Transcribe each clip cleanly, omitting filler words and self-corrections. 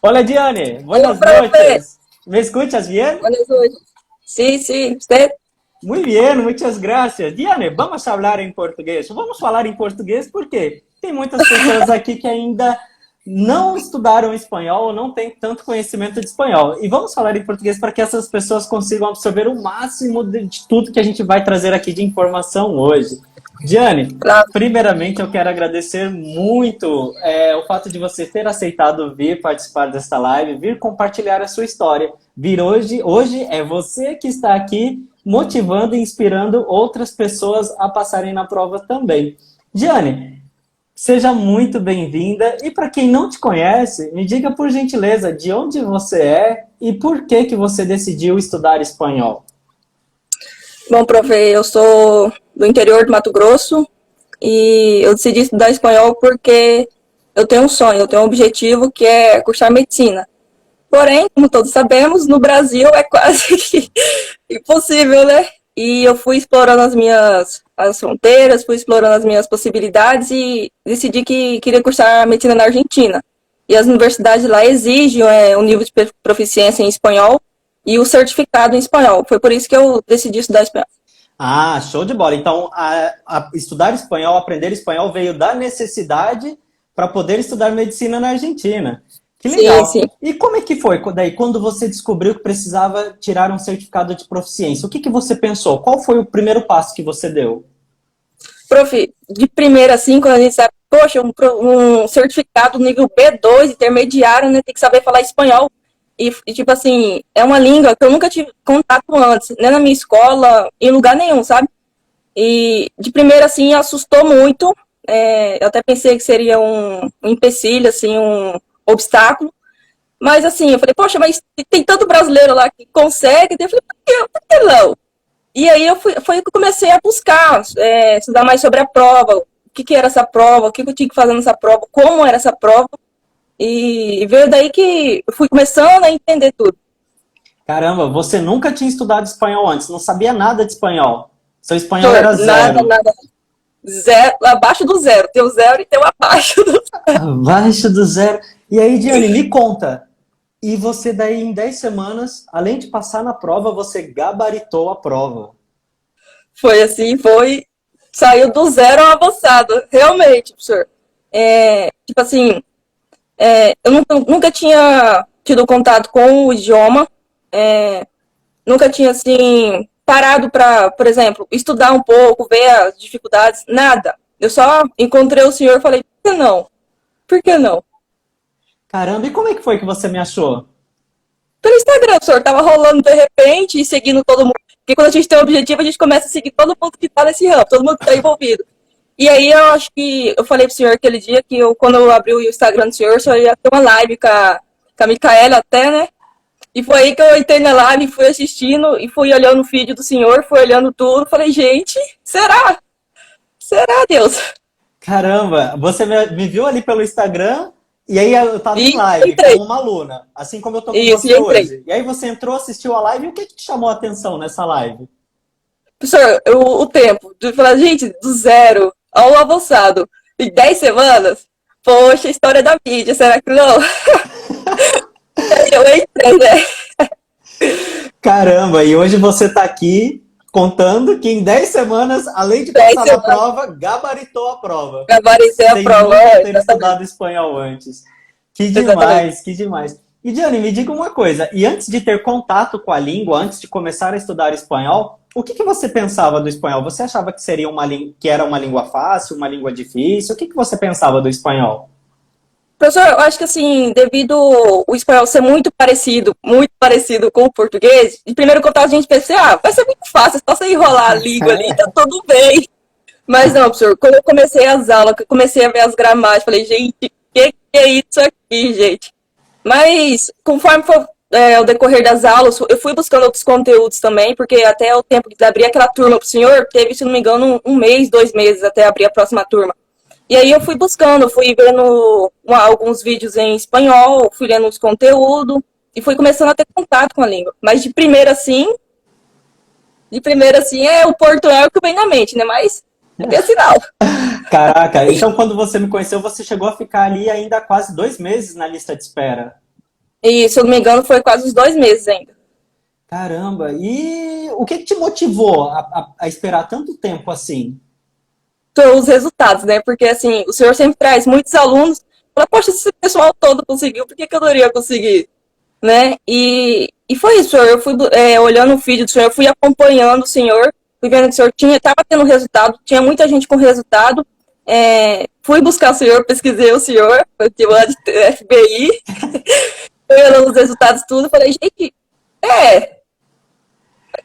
Hola, Diane. Hola, Buenas profe. noches. ¿Me escuchas bien? Buenas noches. Sí, sí, usted. Muy bien, muchas gracias. Diane, vamos falar em português. Vamos falar em português porque tem muitas pessoas aqui que ainda não estudaram espanhol ou não têm tanto conhecimento de espanhol. E vamos falar em português para que essas pessoas consigam absorver o máximo de tudo que a gente vai trazer aqui de informação hoje. Diane, Claro. primeiramente eu quero agradecer muito o fato de você ter aceitado vir participar desta live, vir compartilhar a sua história. Vir hoje é você que está aqui motivando e inspirando outras pessoas a passarem na prova também. Diane, seja muito bem-vinda. E para quem não te conhece, me diga por gentileza de onde você é e por que você decidiu estudar espanhol. Bom, profe, eu sou do interior de Mato Grosso e eu decidi estudar espanhol porque eu tenho um sonho, eu tenho um objetivo que é cursar medicina. Porém, como todos sabemos, no Brasil é quase que impossível, né? E eu fui explorando as fronteiras, fui explorando as minhas possibilidades e decidi que queria cursar medicina na Argentina. E as universidades lá exigem um nível de proficiência em espanhol e o certificado em espanhol. Foi por isso que eu decidi estudar espanhol. Ah, show de bola. Então, estudar espanhol, aprender espanhol veio da necessidade para poder estudar medicina na Argentina. Que legal. Sim, sim. E como é que foi daí, quando você descobriu que precisava tirar um certificado de proficiência? O que você pensou? Qual foi o primeiro passo que você deu? Prof, de primeira, assim, quando a gente sabe, poxa, um certificado nível B2, intermediário, né, tem que saber falar espanhol. Tipo assim, é uma língua que eu nunca tive contato antes, nem na minha escola, em lugar nenhum, sabe? E de primeira, assim, assustou muito. Eu até pensei que seria um empecilho, assim, um obstáculo. Mas assim, eu falei, poxa, mas tem tanto brasileiro lá que consegue. Eu falei, por que não? E aí foi que eu comecei a buscar, estudar mais sobre a prova, o que era essa prova, o que eu tinha que fazer nessa prova, como era essa prova. E veio daí que eu fui começando a entender tudo. Caramba, você nunca tinha estudado espanhol antes, não sabia nada de espanhol. Seu espanhol era Nada, zero. nada. Zero, abaixo do zero. Tem o zero e tem o abaixo do zero. Abaixo do zero. E aí, Diane, me conta. E você daí em 10 semanas, além de passar na prova, você gabaritou a prova. Foi assim, saiu do zero ao avançado. Realmente, professor. Tipo assim, eu nunca tinha tido contato com o idioma, nunca tinha, assim, parado para, por exemplo, estudar um pouco, ver as dificuldades, nada. Eu só encontrei o senhor e falei, por que não? Por que não? Caramba, e como é que foi que você me achou? Pelo Instagram, o senhor tava rolando de repente e seguindo todo mundo. Porque quando a gente tem um objetivo, a gente começa a seguir todo mundo que tá nesse ramo, todo mundo que tá envolvido. E aí eu acho que eu falei pro senhor aquele dia que quando eu abri o Instagram do senhor, o senhor ia ter uma live com a Micaela até, né? E foi aí que eu entrei na live, fui assistindo e fui olhando o vídeo do senhor, fui olhando tudo. Falei, gente, será? Será, Deus? Caramba, você me viu ali pelo Instagram e aí eu tava em E live com entrei. uma aluna, assim como eu tô com Isso, e você entrei. hoje. E aí você entrou, assistiu a live e o que te chamou a atenção nessa live? Professor, o tempo de falar, gente, do zero ao avançado, em 10 semanas, poxa, história da mídia, será que não? Eu entrei, né? Caramba, e hoje você tá aqui contando que em 10 semanas, além de 10 passar na semanas, prova, gabaritou a prova. gabaritei a Sem prova, nunca ter exatamente. estudado espanhol antes. Que Exatamente. demais, que demais. E Diane, me diga uma coisa, e antes de ter contato com a língua, antes de começar a estudar espanhol, o que você pensava do espanhol? Você achava que seria que era uma língua fácil, uma língua difícil? O que você pensava do espanhol? Professor, eu acho que assim, devido o espanhol ser muito parecido com o português, de primeiro contato a gente pensa, vai ser muito fácil, é só você enrolar a língua ali, tá tudo bem. Mas não, professor, quando eu comecei as aulas, que eu comecei a ver as gramagens, falei, gente, que é isso aqui, gente? Mas, conforme foi o decorrer das aulas, eu fui buscando outros conteúdos também, porque até o tempo de abrir aquela turma pro senhor, teve, se não me engano, um mês, 2 meses até abrir a próxima turma. E aí eu fui buscando, fui vendo alguns vídeos em espanhol, fui lendo os conteúdos, e fui começando a ter contato com a língua. Mas de primeira assim, é o portunhol que vem na mente, né? Mas é sinal. Caraca, então quando você me conheceu, você chegou a ficar ali ainda quase 2 meses na lista de espera. E, se eu não me engano, foi quase uns 2 meses ainda. Caramba! E o que te motivou a esperar tanto tempo assim? Então, os resultados, né? Porque, assim, o senhor sempre traz muitos alunos. Fala, poxa, se esse pessoal todo conseguiu, por que que eu não iria conseguir? Né? E foi isso, senhor. Eu fui olhando o vídeo do senhor, eu fui acompanhando o senhor, fui vendo que o senhor estava tendo resultado, tinha muita gente com resultado. Fui buscar o senhor, pesquisei o senhor, eu tive lá de FBI, fui olhando os resultados tudo, falei, gente,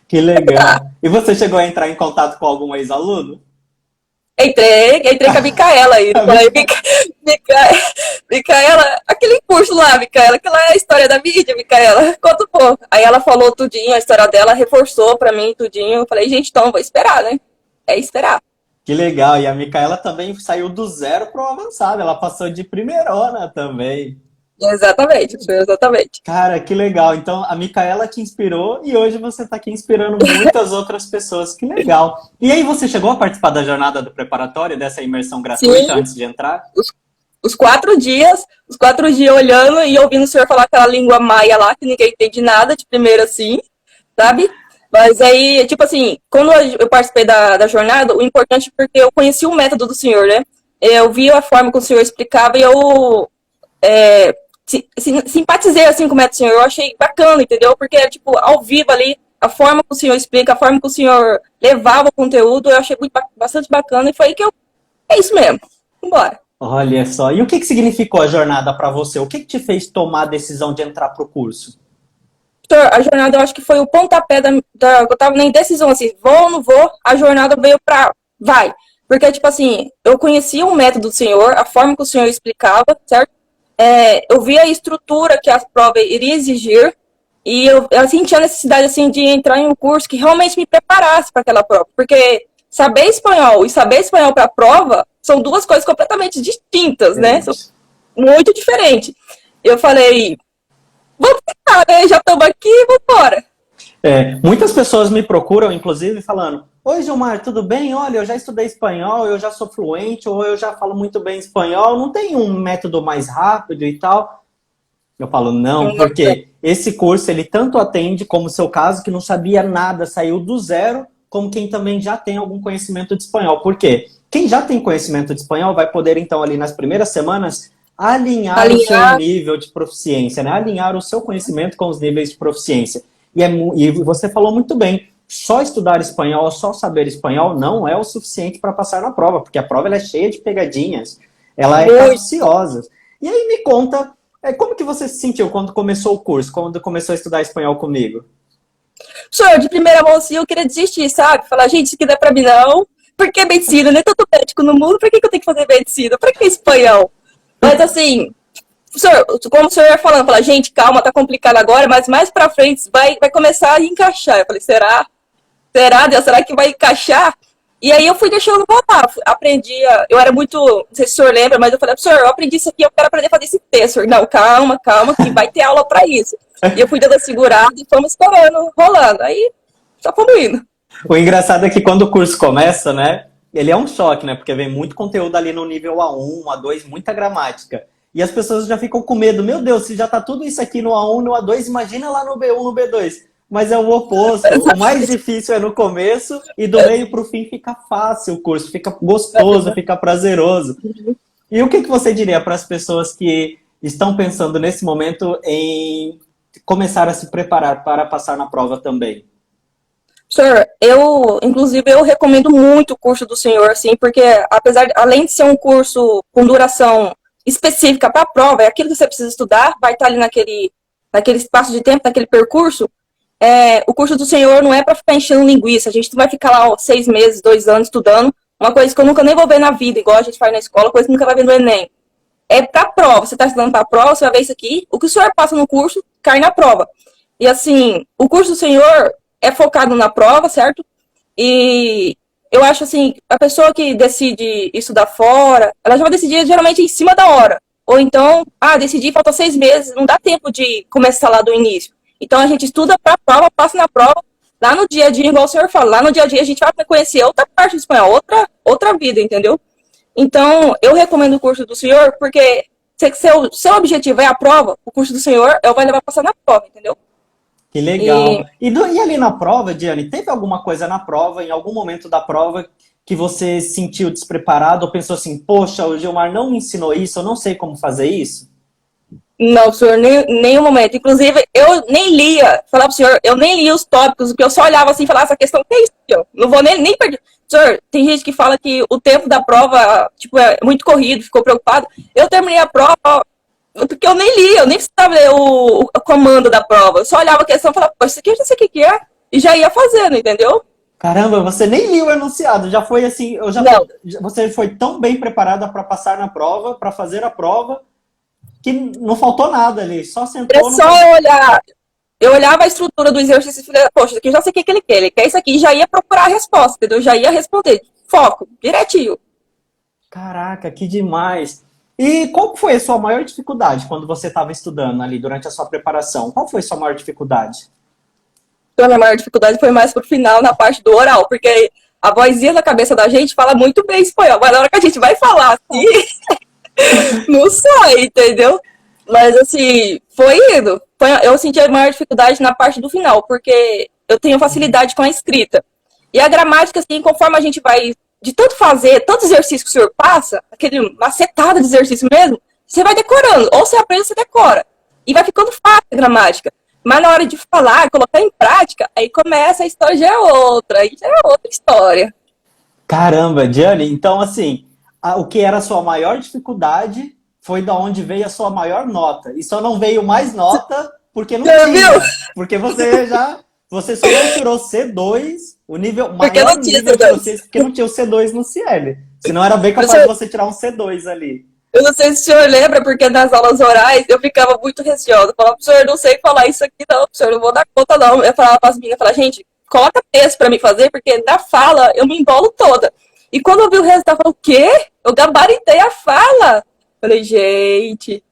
Que legal! E você chegou a entrar em contato com algum ex-aluno? entrei com a Micaela aí. Falei, Micaela, aquele curso lá, Micaela, aquela é a história da mídia, Micaela, conta um pouco. Aí ela falou tudinho, a história dela, reforçou pra mim tudinho. Eu falei, gente, então vou esperar, né? É esperar. Que legal! E a Micaela também saiu do zero para o avançado, ela passou de primeirona também. Exatamente, exatamente. Cara, que legal. Então, a Micaela te inspirou e hoje você está aqui inspirando muitas outras pessoas. Que legal. E aí, você chegou a participar da jornada do preparatório, dessa imersão gratuita Sim, antes de entrar? os 4 dias, olhando e ouvindo o senhor falar aquela língua maia lá, que ninguém entende nada de primeiro assim, sabe? Mas aí, tipo assim, quando eu participei da jornada, o importante é porque eu conheci o método do senhor, né? Eu vi a forma que o senhor explicava e eu simpatizei assim com o método do senhor. Eu achei bacana, entendeu? Porque, tipo, ao vivo ali, a forma que o senhor explica, a forma que o senhor levava o conteúdo, eu achei bastante bacana e foi aí que eu. É isso mesmo. Vambora. Olha só. E o que significou a jornada para você? O que te fez tomar a decisão de entrar para o curso? A jornada eu acho que foi o pontapé eu tava na indecisão, assim, vou ou não vou, a jornada veio pra vai. Porque, tipo assim, eu conhecia o método do senhor, a forma que o senhor explicava, certo? Eu via a estrutura que a prova iria exigir e eu sentia a necessidade, assim, de entrar em um curso que realmente me preparasse para aquela prova. Porque saber espanhol e saber espanhol para a prova são duas coisas completamente distintas, né? São muito diferentes. Eu falei, vamos tentar, né? Já estamos aqui, vamos embora. Muitas pessoas me procuram, inclusive, falando: Oi, Gilmar, tudo bem? Olha, eu já estudei espanhol, eu já sou fluente, ou eu já falo muito bem espanhol, não tem um método mais rápido e tal? Eu falo, não, porque esse curso, ele tanto atende, como o seu caso, que não sabia nada, saiu do zero, como quem também já tem algum conhecimento de espanhol. Por quê? Quem já tem conhecimento de espanhol vai poder, então, ali nas primeiras semanas, alinhar o seu nível de proficiência, né? Alinhar o seu conhecimento com os níveis de proficiência. E você falou muito bem, só estudar espanhol, só saber espanhol não é o suficiente para passar na prova, porque a prova ela é cheia de pegadinhas, ela é capciosa. E aí me conta, como que você se sentiu quando começou o curso, quando começou a estudar espanhol comigo? Senhor, de primeira mão, assim, eu queria desistir, sabe? Falar, gente, isso aqui não é pra mim, não. Por que medicina? Nem tanto médico no mundo, por que eu tenho que fazer medicina? Por que espanhol? Mas, assim, senhor, como o senhor ia falando, fala, gente, calma, tá complicado agora, mas mais pra frente vai começar a encaixar. Eu falei, será? Será, Deus? Será que vai encaixar? E aí eu fui deixando rolar, eu era muito, não sei se o senhor lembra, mas eu falei, senhor, eu aprendi isso aqui, eu quero aprender a fazer esse texto. Senhor, não, calma, que vai ter aula pra isso. E eu fui dando a segurada e fomos esperando, rolando. Aí, só fomos indo. O engraçado é que quando o curso começa, né, ele é um choque, né, porque vem muito conteúdo ali no nível A1, A2, muita gramática. E as pessoas já ficam com medo, meu Deus, se já tá tudo isso aqui no A1, no A2, imagina lá no B1, no B2. Mas é o oposto, o mais difícil é no começo e do meio para o fim fica fácil o curso, fica gostoso, fica prazeroso. E o que você diria para as pessoas que estão pensando nesse momento em começar a se preparar para passar na prova também? Senhor, inclusive, eu recomendo muito o curso do senhor, assim, porque além de ser um curso com duração específica para a prova, é aquilo que você precisa estudar, vai estar ali naquele espaço de tempo, naquele percurso. O curso do senhor não é para ficar enchendo linguiça, a gente não vai ficar lá 6 meses, 2 anos estudando, uma coisa que eu nunca nem vou ver na vida, igual a gente faz na escola, coisa que nunca vai ver no Enem. É para a prova, você está estudando para a prova, você vai ver isso aqui, o que o senhor passa no curso, cai na prova. E assim, o curso do senhor é focado na prova, certo? E eu acho assim, a pessoa que decide estudar fora, ela já vai decidir geralmente em cima da hora. Ou então, decidi, faltam 6 meses, não dá tempo de começar lá do início. Então a gente estuda para a prova, passa na prova, lá no dia a dia, igual o senhor fala, lá no dia a dia a gente vai conhecer outra parte do espanhol, outra vida, entendeu? Então, eu recomendo o curso do senhor porque seu objetivo é a prova, o curso do senhor vai levar a passar na prova, entendeu? Que legal. E ali na prova, Diane, teve alguma coisa na prova, em algum momento da prova, que você se sentiu despreparado ou pensou assim, poxa, o Gilmar não me ensinou isso, eu não sei como fazer isso? Não, senhor, nenhum momento. Inclusive, eu nem lia, falar pro senhor, eu nem lia os tópicos, porque eu só olhava assim e falava, essa questão, que é isso, senhor? Não vou nem perder. Senhor, tem gente que fala que o tempo da prova, tipo, é muito corrido, ficou preocupado. Eu terminei a prova, porque eu nem lia, eu nem precisava ler o comando da prova. Eu só olhava a questão e falava, pô, isso aqui eu já sei o que é, e já ia fazendo, entendeu? Caramba, você nem liu o enunciado, já foi assim, Não. você foi tão bem preparada para passar na prova, para fazer a prova, que não faltou nada ali, só sentou... É só eu olhar, eu olhava a estrutura do exercício e falei, poxa, isso aqui eu já sei o que ele quer isso aqui, e já ia procurar a resposta, entendeu? Já ia responder, foco, direitinho. Caraca, que demais! E qual foi a sua maior dificuldade quando você estava estudando ali, durante a sua preparação? Qual foi a sua maior dificuldade? Então, a minha maior dificuldade foi mais pro final, na parte do oral, porque a vozinha na cabeça da gente fala muito bem espanhol, mas na hora que a gente vai falar assim, não sai, entendeu? Mas assim, foi indo. Eu senti a maior dificuldade na parte do final, porque eu tenho facilidade com a escrita. E a gramática, assim, conforme a gente vai, de tanto fazer, tanto exercício que o senhor passa, aquele macetada de exercício mesmo, você vai decorando. Ou você aprende ou você decora. E vai ficando fácil a gramática. Mas na hora de falar, colocar em prática, aí começa a história, já é outra. Aí já é outra história. Caramba, Diane, então assim, o que era a sua maior dificuldade foi da onde veio a sua maior nota. E só não veio mais nota porque não Já tinha. viu? Porque você só não tirou C2, o nível Porque maior não tinha nível de C2. vocês, porque não tinha o C2 no CL. Senão era bem capaz Você- de você tirar um C2 ali. Eu não sei se o senhor lembra, porque nas aulas orais eu ficava muito receosa. Eu falava, professor, eu não sei falar isso aqui não, professor, eu não vou dar conta não. Eu falava para as meninas, eu falava, gente, coloca texto para mim fazer, porque na fala eu me embolo toda. E quando eu vi o resultado, eu falei, o quê? Eu gabaritei a fala. Falei, gente,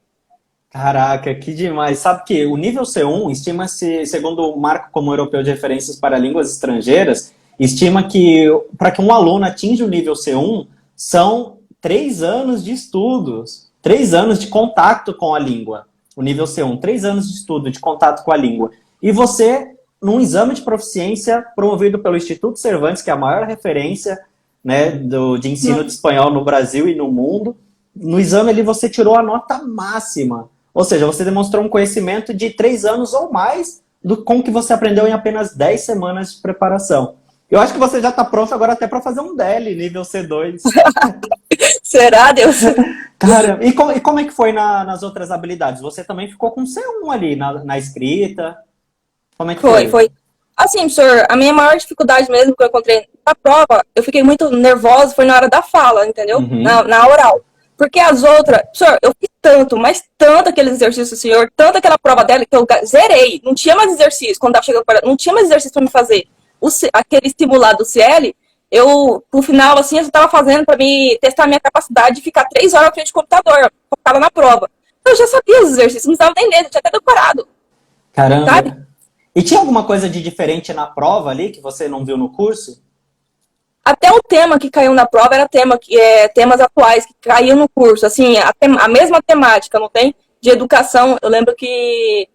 Caraca, que demais. Sabe que o nível C1 estima-se, segundo o Marco Comum Europeu de Referências para Línguas Estrangeiras, estima que para que um aluno atinja o nível C1 são 3 anos de estudos, 3 anos de contato com a língua. O nível C1, 3 anos de estudo, de contato com a língua. E você, num exame de proficiência promovido pelo Instituto Cervantes, que é a maior referência, né, de ensino de espanhol no Brasil e no mundo, no exame ali você tirou a nota máxima. Ou seja, você demonstrou um conhecimento de 3 anos ou mais com o que você aprendeu em apenas 10 semanas de preparação. Eu acho que você já está pronto agora até para fazer um DEL, nível C2. será, Deus? Cara, e como é que foi nas outras habilidades? Você também ficou com C1 ali na escrita? Como é que foi? Foi. Assim, professor, a minha maior dificuldade mesmo que eu encontrei na prova, eu fiquei muito nervosa, foi na hora da fala, entendeu? Uhum. Na oral. Porque as outras, professor, eu fiz tanto, mas tanto aquele exercício do senhor, tanto aquela prova dela que eu zerei. Não tinha mais exercício, quando tava chegando para não tinha mais exercício para me fazer. Aquele simulado do CL, no final, assim, eu estava fazendo para me testar a minha capacidade de ficar 3 horas na frente do computador, focada na prova. Eu já sabia os exercícios, não estava nem lendo, tinha até decorado. Caramba. Sabe? E tinha alguma coisa de diferente na prova ali que você não viu no curso? Até o tema que caiu na prova era temas atuais que caíam no curso. Assim, a mesma temática, não tem? De educação. Eu lembro que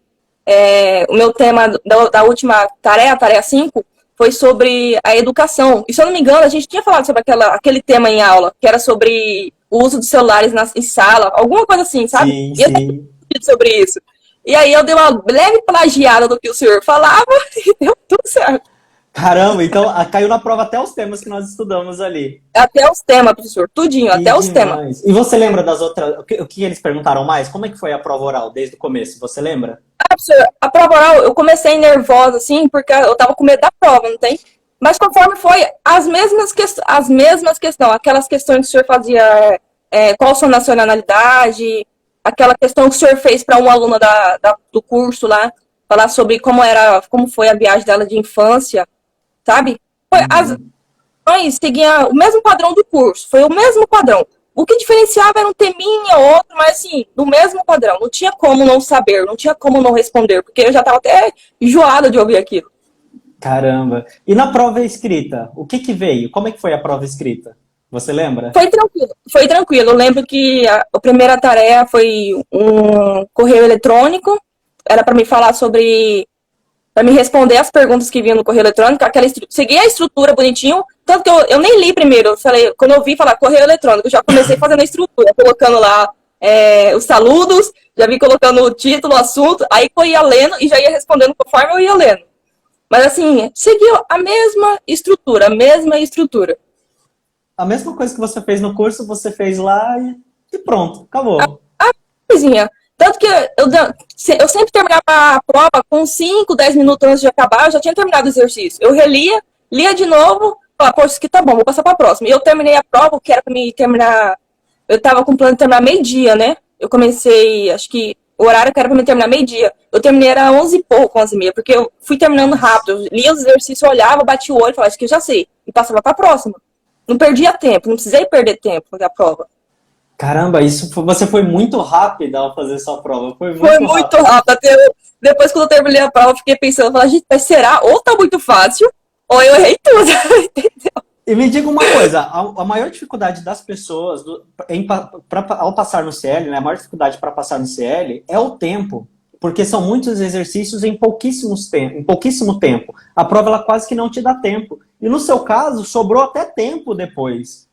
o meu tema da última tarefa 5, foi sobre a educação. E se eu não me engano, a gente tinha falado sobre aquele tema em aula, que era sobre o uso dos celulares em sala, alguma coisa assim, sabe? Sim, E eu tinha discutido sobre isso. E aí eu dei uma leve plagiada do que o senhor falava e deu tudo certo. Caramba, então caiu na prova até os temas que nós estudamos ali. Até os temas, professor, tudinho, Que até os demais. temas. E você lembra das outras... O que eles perguntaram mais? Como é que foi a prova oral desde o começo? Você lembra? Professor, a prova oral, eu comecei nervosa, assim, porque eu tava com medo da prova, não tem? Mas conforme foi, as mesmas questões, aquelas questões que o senhor fazia, qual a sua nacionalidade, aquela questão que o senhor fez para uma aluna do curso lá, falar sobre como foi a viagem dela de infância, sabe? As questões seguiam o mesmo padrão do curso, foi o mesmo padrão. O que diferenciava era um teminha ou outro, mas assim, do mesmo padrão. Não tinha como não saber, não tinha como não responder, porque eu já estava até enjoada de ouvir aquilo. Caramba. E na prova escrita, o que veio? Como é que foi a prova escrita? Você lembra? Foi tranquilo, foi tranquilo. Eu lembro que a primeira tarefa foi um correio eletrônico, era para me falar sobre, para me responder as perguntas que vinham no correio eletrônico, segui a estrutura bonitinho, tanto que eu nem li primeiro, eu falei, quando eu vi falar correio eletrônico, eu já comecei fazendo a estrutura, colocando lá os saludos, já vi colocando o título, o assunto, aí eu ia lendo e já ia respondendo conforme eu ia lendo. Mas assim, seguiu a mesma estrutura, a mesma estrutura. A mesma coisa que você fez no curso, você fez lá e pronto, acabou. Coisinha. Tanto que eu sempre terminava a prova com 5, 10 minutos antes de acabar, eu já tinha terminado o exercício. Eu relia, lia de novo, falava, poxa, isso aqui tá bom, vou passar pra próxima. E eu terminei a prova, que era pra me terminar. Eu tava com o plano de terminar meio-dia, né? Eu comecei, acho que o horário que era pra me terminar meio-dia. Eu terminei era 11 e pouco, 11 e meia, porque eu fui terminando rápido. Eu lia os exercícios, olhava, batia o olho, falava, acho que eu já sei. E passava pra próxima. Não perdia tempo, não precisei perder tempo na prova. Caramba, você foi muito rápida ao fazer sua prova. Foi Foi muito muito rápido. rápido. Depois, quando eu terminei a prova, eu fiquei pensando, falei, gente, mas será? Ou tá muito fácil, ou eu errei tudo. Entendeu? E me diga uma coisa, a maior dificuldade das pessoas ao passar no CL, né, a maior dificuldade para passar no CL é o tempo, porque são muitos exercícios em pouquíssimo tempo. A prova ela quase que não te dá tempo. E no seu caso, sobrou até tempo depois.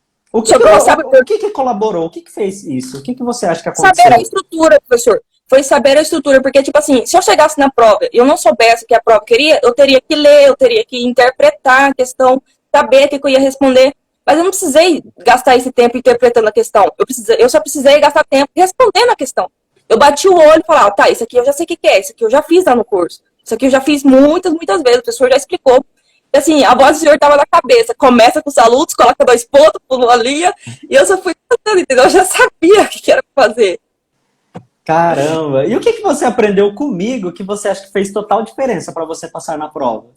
Sobrou, sabe, O que colaborou? O que fez isso? O que você acha que saber a aconteceu? estrutura, professor. Foi saber a estrutura, porque, tipo assim, se eu chegasse na prova e eu não soubesse o que a prova queria, eu teria que ler, eu teria que interpretar a questão, saber o que eu ia responder. Mas eu não precisei gastar esse tempo interpretando a questão. Eu só precisei gastar tempo respondendo a questão. Eu bati o olho e falava, tá, isso aqui eu já sei o que é, isso aqui eu já fiz lá no curso. Isso aqui eu já fiz muitas, muitas vezes, o professor já explicou. E assim, a voz do senhor estava na cabeça. Começa com saludos, coloca 2 pontos, pula uma linha, e eu só fui fazendo, entendeu? Eu já sabia o que era pra fazer. Caramba! E o que você aprendeu comigo que você acha que fez total diferença para você passar na prova?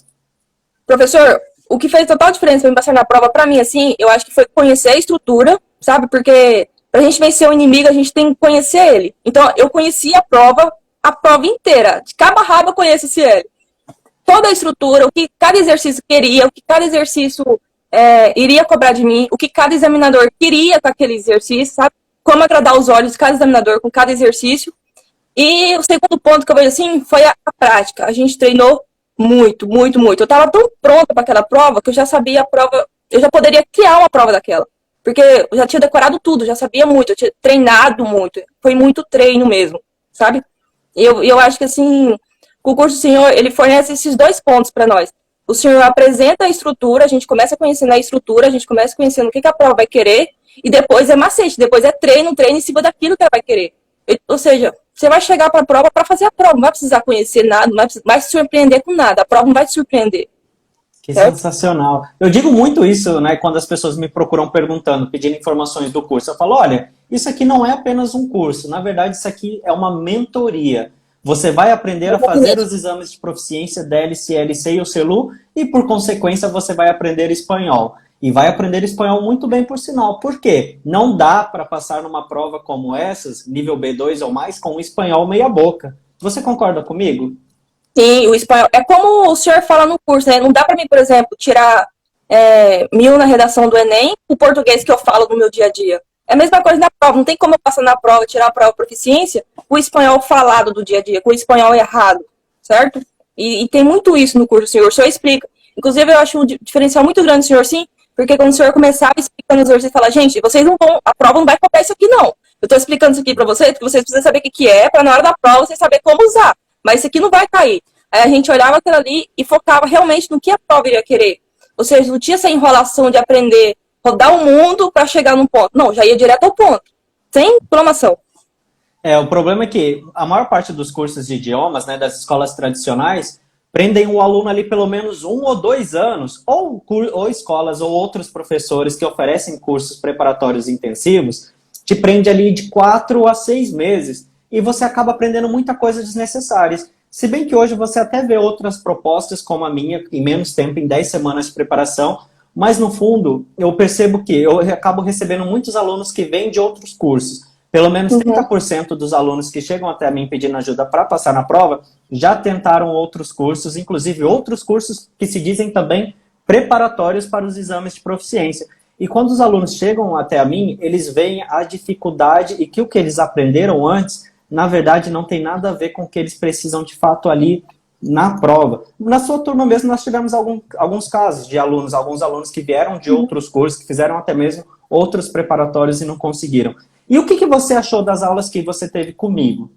Professor, o que fez total diferença para me passar na prova, para mim, assim, eu acho que foi conhecer a estrutura, sabe? Porque pra gente vencer o inimigo, a gente tem que conhecer ele. Então, eu conheci a prova inteira. De cabo a rabo, eu conheço esse ele. Toda a estrutura, o que cada exercício queria, o que cada exercício iria cobrar de mim, o que cada examinador queria com aquele exercício, sabe? Como agradar os olhos de cada examinador com cada exercício. E o segundo ponto que eu vejo assim foi a prática. A gente treinou muito, muito, muito. Eu estava tão pronta para aquela prova que eu já sabia a prova, eu já poderia criar uma prova daquela. Porque eu já tinha decorado tudo, já sabia muito, eu tinha treinado muito. Foi muito treino mesmo, sabe? Eu acho que assim, o curso do senhor, ele fornece esses 2 pontos para nós. O senhor apresenta a estrutura, a gente começa conhecendo a estrutura, a gente começa conhecendo o que a prova vai querer, e depois é macete, depois é treino, treino em cima daquilo que ela vai querer. Ou seja, você vai chegar para a prova para fazer a prova, não vai precisar conhecer nada, não vai se surpreender com nada, a prova não vai te surpreender. Que Certo? sensacional. Eu digo muito isso, né, quando as pessoas me procuram perguntando, pedindo informações do curso. Eu falo, olha, isso aqui não é apenas um curso, na verdade isso aqui é uma mentoria. Você vai aprender a fazer os exames de proficiência DLC, LC e o CELU e, por consequência, você vai aprender espanhol. E vai aprender espanhol muito bem, por sinal. Por quê? Não dá para passar numa prova como essas, nível B2 ou mais, com um espanhol meia boca. Você concorda comigo? Sim, o espanhol. É como o senhor fala no curso, né? Não dá para mim, por exemplo, tirar 1000 na redação do Enem, o português que eu falo no meu dia a dia. É a mesma coisa na prova. Não tem como eu passar na prova, tirar a prova de proficiência com o espanhol falado do dia a dia, com o espanhol errado, certo? E tem muito isso no curso, senhor. O senhor explica. Inclusive, eu acho um diferencial muito grande, senhor, sim, porque quando o senhor começar explicando os exercícios, você fala, gente, vocês não vão, a prova não vai cobrar isso aqui, não. Eu estou explicando isso aqui para vocês, porque vocês precisam saber o que é, para na hora da prova vocês saberem como usar. Mas isso aqui não vai cair. Aí a gente olhava aquilo ali e focava realmente no que a prova iria querer. Ou seja, não tinha essa enrolação de aprender, rodar o mundo para chegar num ponto. Não, já ia direto ao ponto. Sem programação. O problema é que a maior parte dos cursos de idiomas, né, das escolas tradicionais, prendem o aluno ali pelo menos 1 ou 2 anos, ou escolas ou outros professores que oferecem cursos preparatórios intensivos, te prende ali de 4 a 6 meses, e você acaba aprendendo muita coisa desnecessária. Se bem que hoje você até vê outras propostas como a minha, em menos tempo, em 10 semanas de preparação, mas no fundo eu percebo que eu acabo recebendo muitos alunos que vêm de outros cursos. Pelo menos 30% dos alunos que chegam até mim pedindo ajuda para passar na prova já tentaram outros cursos, inclusive outros cursos que se dizem também preparatórios para os exames de proficiência. E quando os alunos chegam até a mim, eles veem a dificuldade e que o que eles aprenderam antes, na verdade, não tem nada a ver com o que eles precisam de fato ali na prova. Na sua turma mesmo, nós tivemos alguns casos de alunos, alguns alunos que vieram de outros cursos, que fizeram até mesmo outros preparatórios e não conseguiram. E o que você achou das aulas que você teve comigo?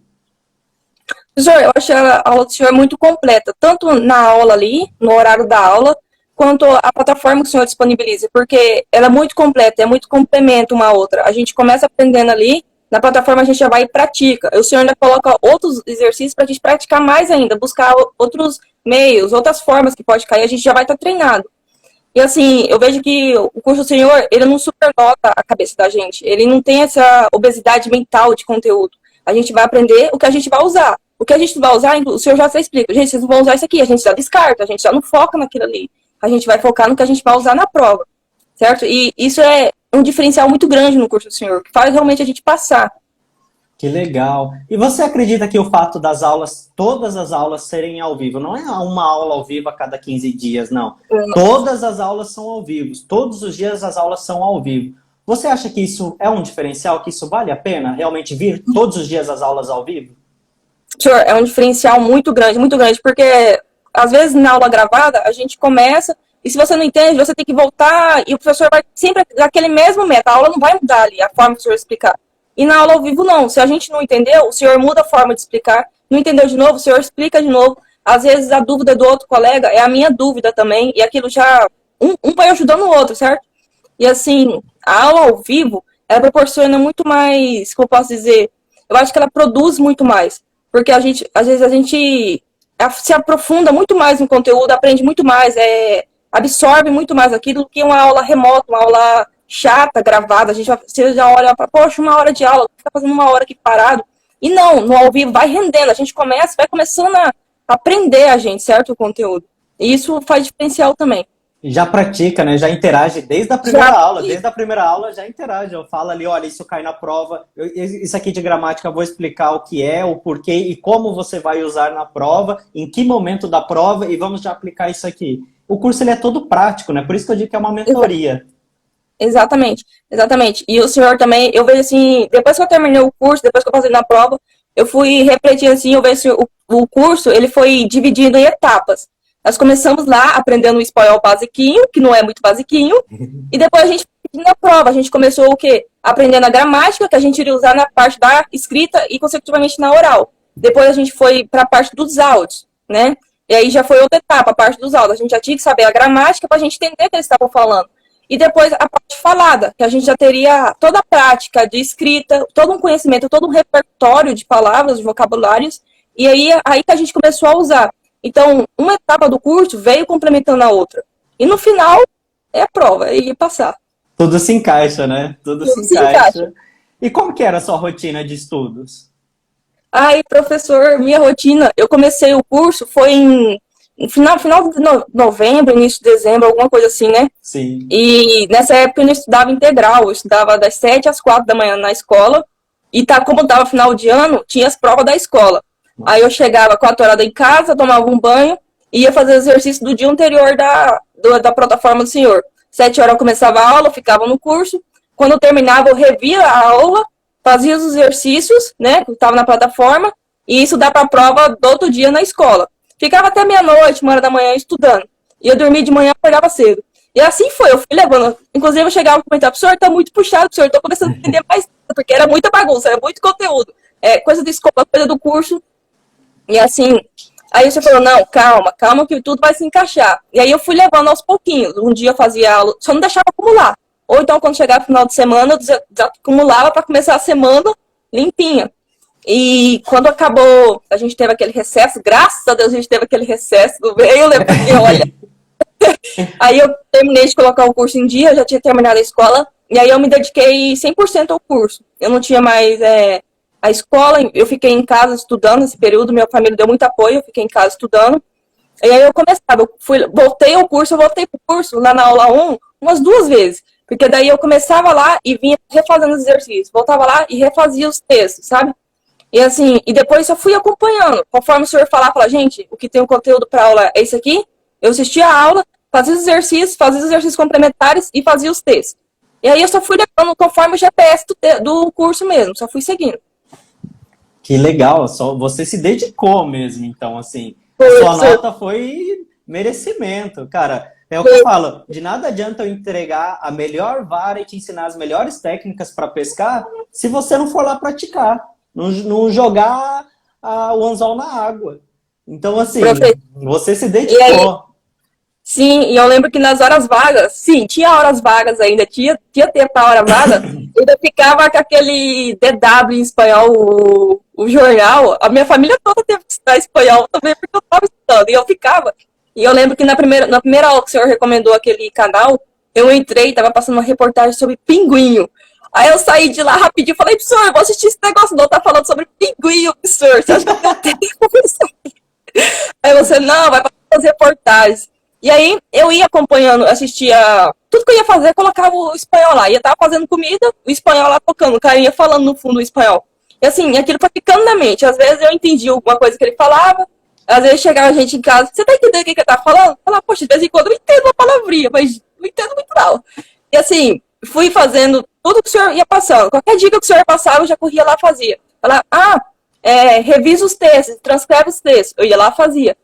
Professor, eu achei a aula do senhor muito completa, tanto na aula ali, no horário da aula, quanto a plataforma que o senhor disponibiliza, porque ela é muito completa, é muito complementa uma a outra. A gente começa aprendendo ali, na plataforma a gente já vai e pratica. O senhor ainda coloca outros exercícios para a gente praticar mais ainda, buscar outros meios, outras formas que pode cair, a gente já vai estar treinado. E assim, eu vejo que o curso do senhor, ele não supernota a cabeça da gente, ele não tem essa obesidade mental de conteúdo. A gente vai aprender o que a gente vai usar. O que a gente vai usar, o senhor já até explica. Gente, vocês não vão usar isso aqui, a gente já descarta, a gente já não foca naquilo ali. A gente vai focar no que a gente vai usar na prova, certo? E isso é um diferencial muito grande no curso do senhor, que faz realmente a gente passar. Que legal. E você acredita que o fato das aulas, todas as aulas serem ao vivo, não é uma aula ao vivo a cada 15 dias, não. Todas as aulas são ao vivo, todos os dias as aulas são ao vivo. Você acha que isso é um diferencial, que isso vale a pena, realmente vir todos os dias as aulas ao vivo? Senhor, é um diferencial muito grande, porque às vezes na aula gravada a gente começa e se você não entende, você tem que voltar e o professor vai sempre daquele mesmo método, a aula não vai mudar ali, a forma que o senhor explicar. E na aula ao vivo não, se a gente não entendeu, o senhor muda a forma de explicar, não entendeu de novo, o senhor explica de novo. Às vezes a dúvida do outro colega é a minha dúvida também, e aquilo já, um vai ajudando o outro, certo? E assim, a aula ao vivo, ela proporciona muito mais, como eu posso dizer, eu acho que ela produz muito mais. Porque às vezes a gente se aprofunda muito mais no conteúdo, aprende muito mais, absorve muito mais aquilo do que uma aula remota, uma aula chata, gravada. Você já olha e fala, poxa, 1 hora de aula, fica fazendo 1 hora aqui parado. E não, no ao vivo vai rendendo, a gente vai começando a aprender certo, o conteúdo. E isso faz diferencial também. Já pratica, né? Já interage desde a primeira aula. Desde a primeira aula já interage. Eu falo ali, olha, isso cai na prova. Isso aqui de gramática eu vou explicar o que é, o porquê e como você vai usar na prova, em que momento da prova e vamos já aplicar isso aqui. O curso ele é todo prático, né? Por isso que eu digo que é uma mentoria. Exatamente. E o senhor também, eu vejo assim, depois que eu terminei o curso, depois que eu passei na prova, eu fui refletir assim, eu vejo assim, o curso, ele foi dividido em etapas. Nós começamos lá aprendendo o espanhol basiquinho, que não é muito basiquinho, e depois a gente, na prova, a gente começou o quê? Aprendendo a gramática, que a gente iria usar na parte da escrita e, consecutivamente, na oral. Depois a gente foi para a parte dos áudios, né? E aí já foi outra etapa, a parte dos áudios. A gente já tinha que saber a gramática para a gente entender o que eles estavam falando. E depois a parte falada, que a gente já teria toda a prática de escrita, todo um conhecimento, todo um repertório de palavras, de vocabulários, e aí que a gente começou a usar. Então, uma etapa do curso veio complementando a outra. E no final, é a prova, é ir passar. Tudo se encaixa, né? Tudo se encaixa. E como que era a sua rotina de estudos? Ai, professor, minha rotina, eu comecei o curso, foi em final de novembro, início de dezembro, alguma coisa assim, né? Sim. E nessa época eu não estudava integral, eu estudava das 7 às 4 da manhã na escola. E como estava final de ano, tinha as provas da escola. Aí eu chegava 4 horas em casa, tomava um banho e ia fazer exercício do dia anterior da plataforma do senhor. 7 horas eu começava a aula, ficava no curso. Quando eu terminava, eu revia a aula, fazia os exercícios, né, que estava na plataforma, e isso dá para a prova do outro dia na escola. Ficava até meia-noite, 1 hora da manhã estudando. E eu dormia de manhã, acordava cedo. E assim foi, eu fui levando. Inclusive eu chegava e comentava, professor, tá muito puxado, professor, tô começando a entender mais, porque era muita bagunça, era muito conteúdo. Coisa da escola, coisa do curso. E assim, aí você falou, não, calma que tudo vai se encaixar. E aí eu fui levando aos pouquinhos. Um dia eu fazia aula, só não deixava acumular. Ou então quando chegava no final de semana, eu desacumulava para começar a semana limpinha. E quando acabou, a gente teve aquele recesso, graças a Deus a gente teve aquele recesso do meio, né? Porque olha. Aí eu terminei de colocar o curso em dia, já tinha terminado a escola, e aí eu me dediquei 100% ao curso. Eu não tinha mais a escola, eu fiquei em casa estudando nesse período, minha família deu muito apoio, eu fiquei em casa estudando. E aí eu começava, voltei pro curso lá na aula 1 umas 2 vezes. Porque daí eu começava lá e vinha refazendo os exercícios, voltava lá e refazia os textos, sabe? E assim, e depois eu fui acompanhando, conforme o senhor falava, gente, o que tem o conteúdo para aula é esse aqui, eu assistia a aula, fazia os exercícios complementares e fazia os textos. E aí eu só fui levando conforme o GPS do curso mesmo, só fui seguindo. Que legal, só você se dedicou mesmo, então, assim, a Foi, sua professor. nota foi merecimento, cara. É o que eu falo, de nada adianta eu entregar a melhor vara e te ensinar as melhores técnicas para pescar se você não for lá praticar, não jogar o anzol na água. Então, assim, Profe- você se E aí, dedicou. sim, e eu lembro que nas horas vagas, sim, tinha horas vagas ainda, tinha tempo para hora vaga, eu ainda ficava com aquele DW em espanhol, o jornal, a minha família toda teve que estudar espanhol também, porque eu estava estudando, e eu ficava. E eu lembro que na primeira aula que o senhor recomendou aquele canal, eu entrei, estava passando uma reportagem sobre pinguinho. Aí eu saí de lá rapidinho e falei, professor, eu vou assistir esse negócio não, tá falando sobre pinguinho, professor, você acha que eu tenho tempo, professor? Aí você, não, vai passar as reportagens. E aí eu ia acompanhando, assistia. Tudo que eu ia fazer, eu colocava o espanhol lá. Ia estar fazendo comida, o espanhol lá tocando, o cara ia falando no fundo o espanhol. E assim, aquilo foi ficando na mente. Às vezes eu entendia alguma coisa que ele falava, às vezes chegava gente em casa, você tá entendendo o que ele tá falando? Eu falava, poxa, de vez em quando eu entendo uma palavrinha, mas não entendo muito não. E assim, fui fazendo tudo que o senhor ia passando. Qualquer dica que o senhor passava, eu já corria lá e fazia. Falava, revisa os textos, transcreve os textos. Eu ia lá e fazia.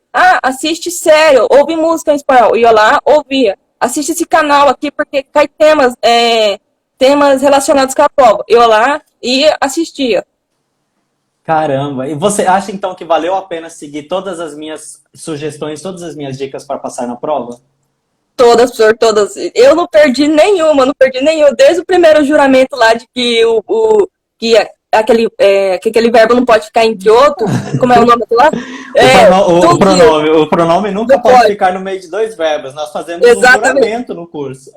Assiste sério, ouve música em espanhol. Eu ia lá, ouvia. Assiste esse canal aqui porque cai temas relacionados com a prova. Eu ia lá e assistia. Caramba, e você acha então que valeu a pena seguir todas as minhas sugestões, todas as minhas dicas para passar na prova? Todas, professor, todas. Eu não perdi nenhuma, não perdi nenhuma. Desde o primeiro juramento lá de que aquele verbo não pode ficar entre outro. Como é o nome lá? Tudo O pronome nunca não pode pode. ficar no meio de dois verbos. Nós fazemos um Exatamente. juramento no curso.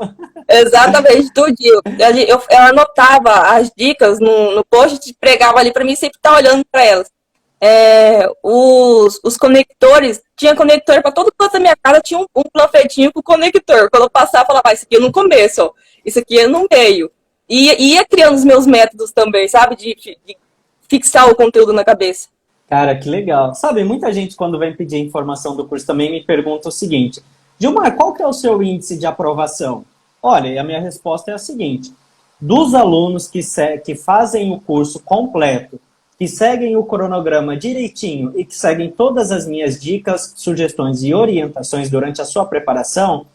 Exatamente, tudinho. Eu anotava as dicas no post e pregava ali para mim sempre estar olhando para elas. Os conectores, tinha conector para todo canto da minha casa, tinha um panfletinho com conector. Quando eu passava, eu falava, isso aqui é no começo, ó, isso aqui é no meio. E ia criando os meus métodos também, sabe? De fixar o conteúdo na cabeça. Cara, que legal. Sabe, muita gente quando vem pedir informação do curso também me pergunta o seguinte: Gilmar, qual que é o seu índice de aprovação? Olha, e a minha resposta é a seguinte: dos alunos que fazem o curso completo, que seguem o cronograma direitinho e que seguem todas as minhas dicas, sugestões e orientações durante a sua preparação,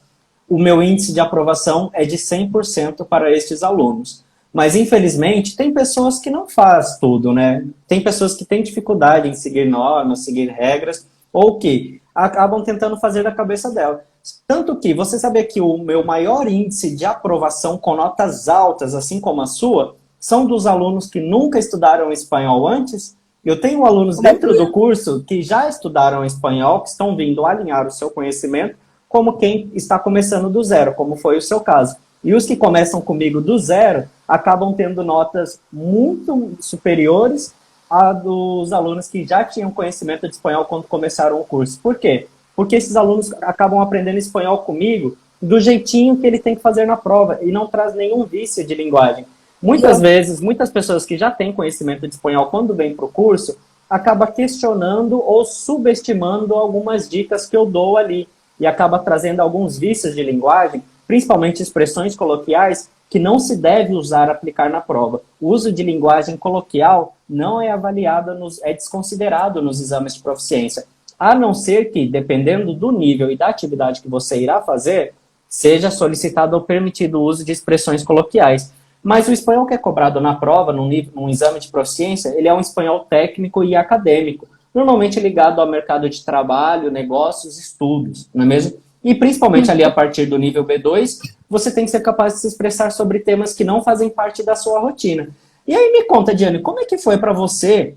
o meu índice de aprovação é de 100% para estes alunos. Mas, infelizmente, tem pessoas que não fazem tudo, né? Tem pessoas que têm dificuldade em seguir normas, seguir regras, ou que acabam tentando fazer da cabeça dela. Tanto que, você sabia que o meu maior índice de aprovação com notas altas, assim como a sua, são dos alunos que nunca estudaram espanhol antes? Eu tenho alunos dentro do curso que já estudaram espanhol, que estão vindo alinhar o seu conhecimento, como quem está começando do zero, como foi o seu caso. E os que começam comigo do zero acabam tendo notas muito superiores a dos alunos que já tinham conhecimento de espanhol quando começaram o curso. Por quê? Porque esses alunos acabam aprendendo espanhol comigo do jeitinho que ele tem que fazer na prova e não traz nenhum vício de linguagem. Muitas vezes, muitas pessoas que já têm conhecimento de espanhol quando vêm para o curso acaba questionando ou subestimando algumas dicas que eu dou ali e acaba trazendo alguns vícios de linguagem, principalmente expressões coloquiais, que não se deve usar, aplicar na prova. O uso de linguagem coloquial não é avaliado, é desconsiderado nos exames de proficiência, a não ser que, dependendo do nível e da atividade que você irá fazer, seja solicitado ou permitido o uso de expressões coloquiais. Mas o espanhol que é cobrado na prova, num exame de proficiência, ele é um espanhol técnico e acadêmico, normalmente ligado ao mercado de trabalho, negócios, estudos, não é mesmo? E principalmente ali a partir do nível B2, você tem que ser capaz de se expressar sobre temas que não fazem parte da sua rotina. E aí me conta, Diane, como é que foi para você,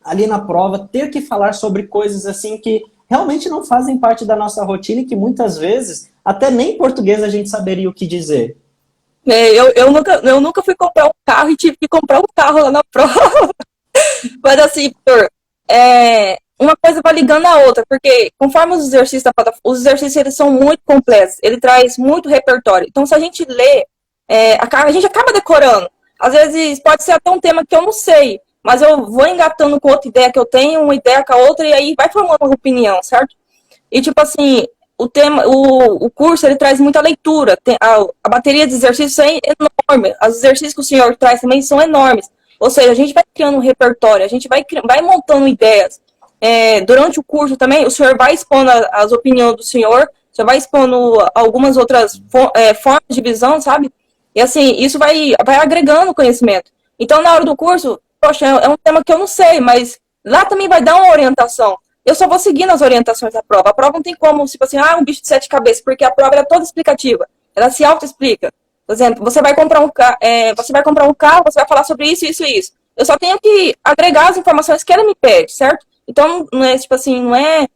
ali na prova, ter que falar sobre coisas assim que realmente não fazem parte da nossa rotina e que muitas vezes, até nem em português a gente saberia o que dizer? Eu nunca fui comprar um carro e tive que comprar um carro lá na prova. Mas assim, Vitor, uma coisa vai ligando a outra, porque conforme os exercícios da plataforma, os exercícios eles são muito complexos, ele traz muito repertório. Então, se a gente lê, a gente acaba decorando. Às vezes pode ser até um tema que eu não sei, mas eu vou engatando com outra ideia que eu tenho, uma ideia com a outra, e aí vai formando uma opinião, certo? E tipo assim, o tema, o curso, ele traz muita leitura. A bateria de exercícios é enorme. Os exercícios que o senhor traz também são enormes. Ou seja, a gente vai criando um repertório, a gente vai montando ideias. Durante o curso também, o senhor vai expondo as opiniões do senhor, já vai expondo algumas outras formas de visão, sabe? E assim, isso vai agregando conhecimento. Então, na hora do curso, poxa, é um tema que eu não sei, mas lá também vai dar uma orientação. Eu só vou seguindo as orientações da prova. A prova não tem como, tipo assim, um bicho de 7 cabeças, porque a prova é toda explicativa. Ela se auto-explica. Por exemplo, você vai comprar um carro, você vai falar sobre isso, isso e isso. Eu só tenho que agregar as informações que ela me pede, certo? Então, não é, tipo assim, não é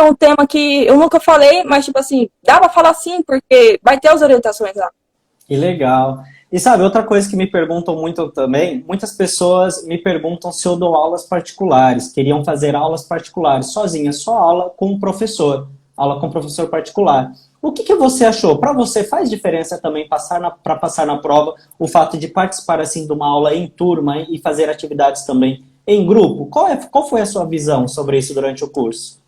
um tema que eu nunca falei, mas, tipo assim, dá pra falar sim, porque vai ter as orientações lá. Que legal. E sabe, outra coisa que me perguntam muito também, muitas pessoas me perguntam se eu dou aulas particulares, queriam fazer aulas particulares, sozinha, só aula com aula com professor particular. O que você achou? Para você faz diferença também para passar na prova o fato de participar assim de uma aula em turma e fazer atividades também em grupo? Qual foi a sua visão sobre isso durante o curso?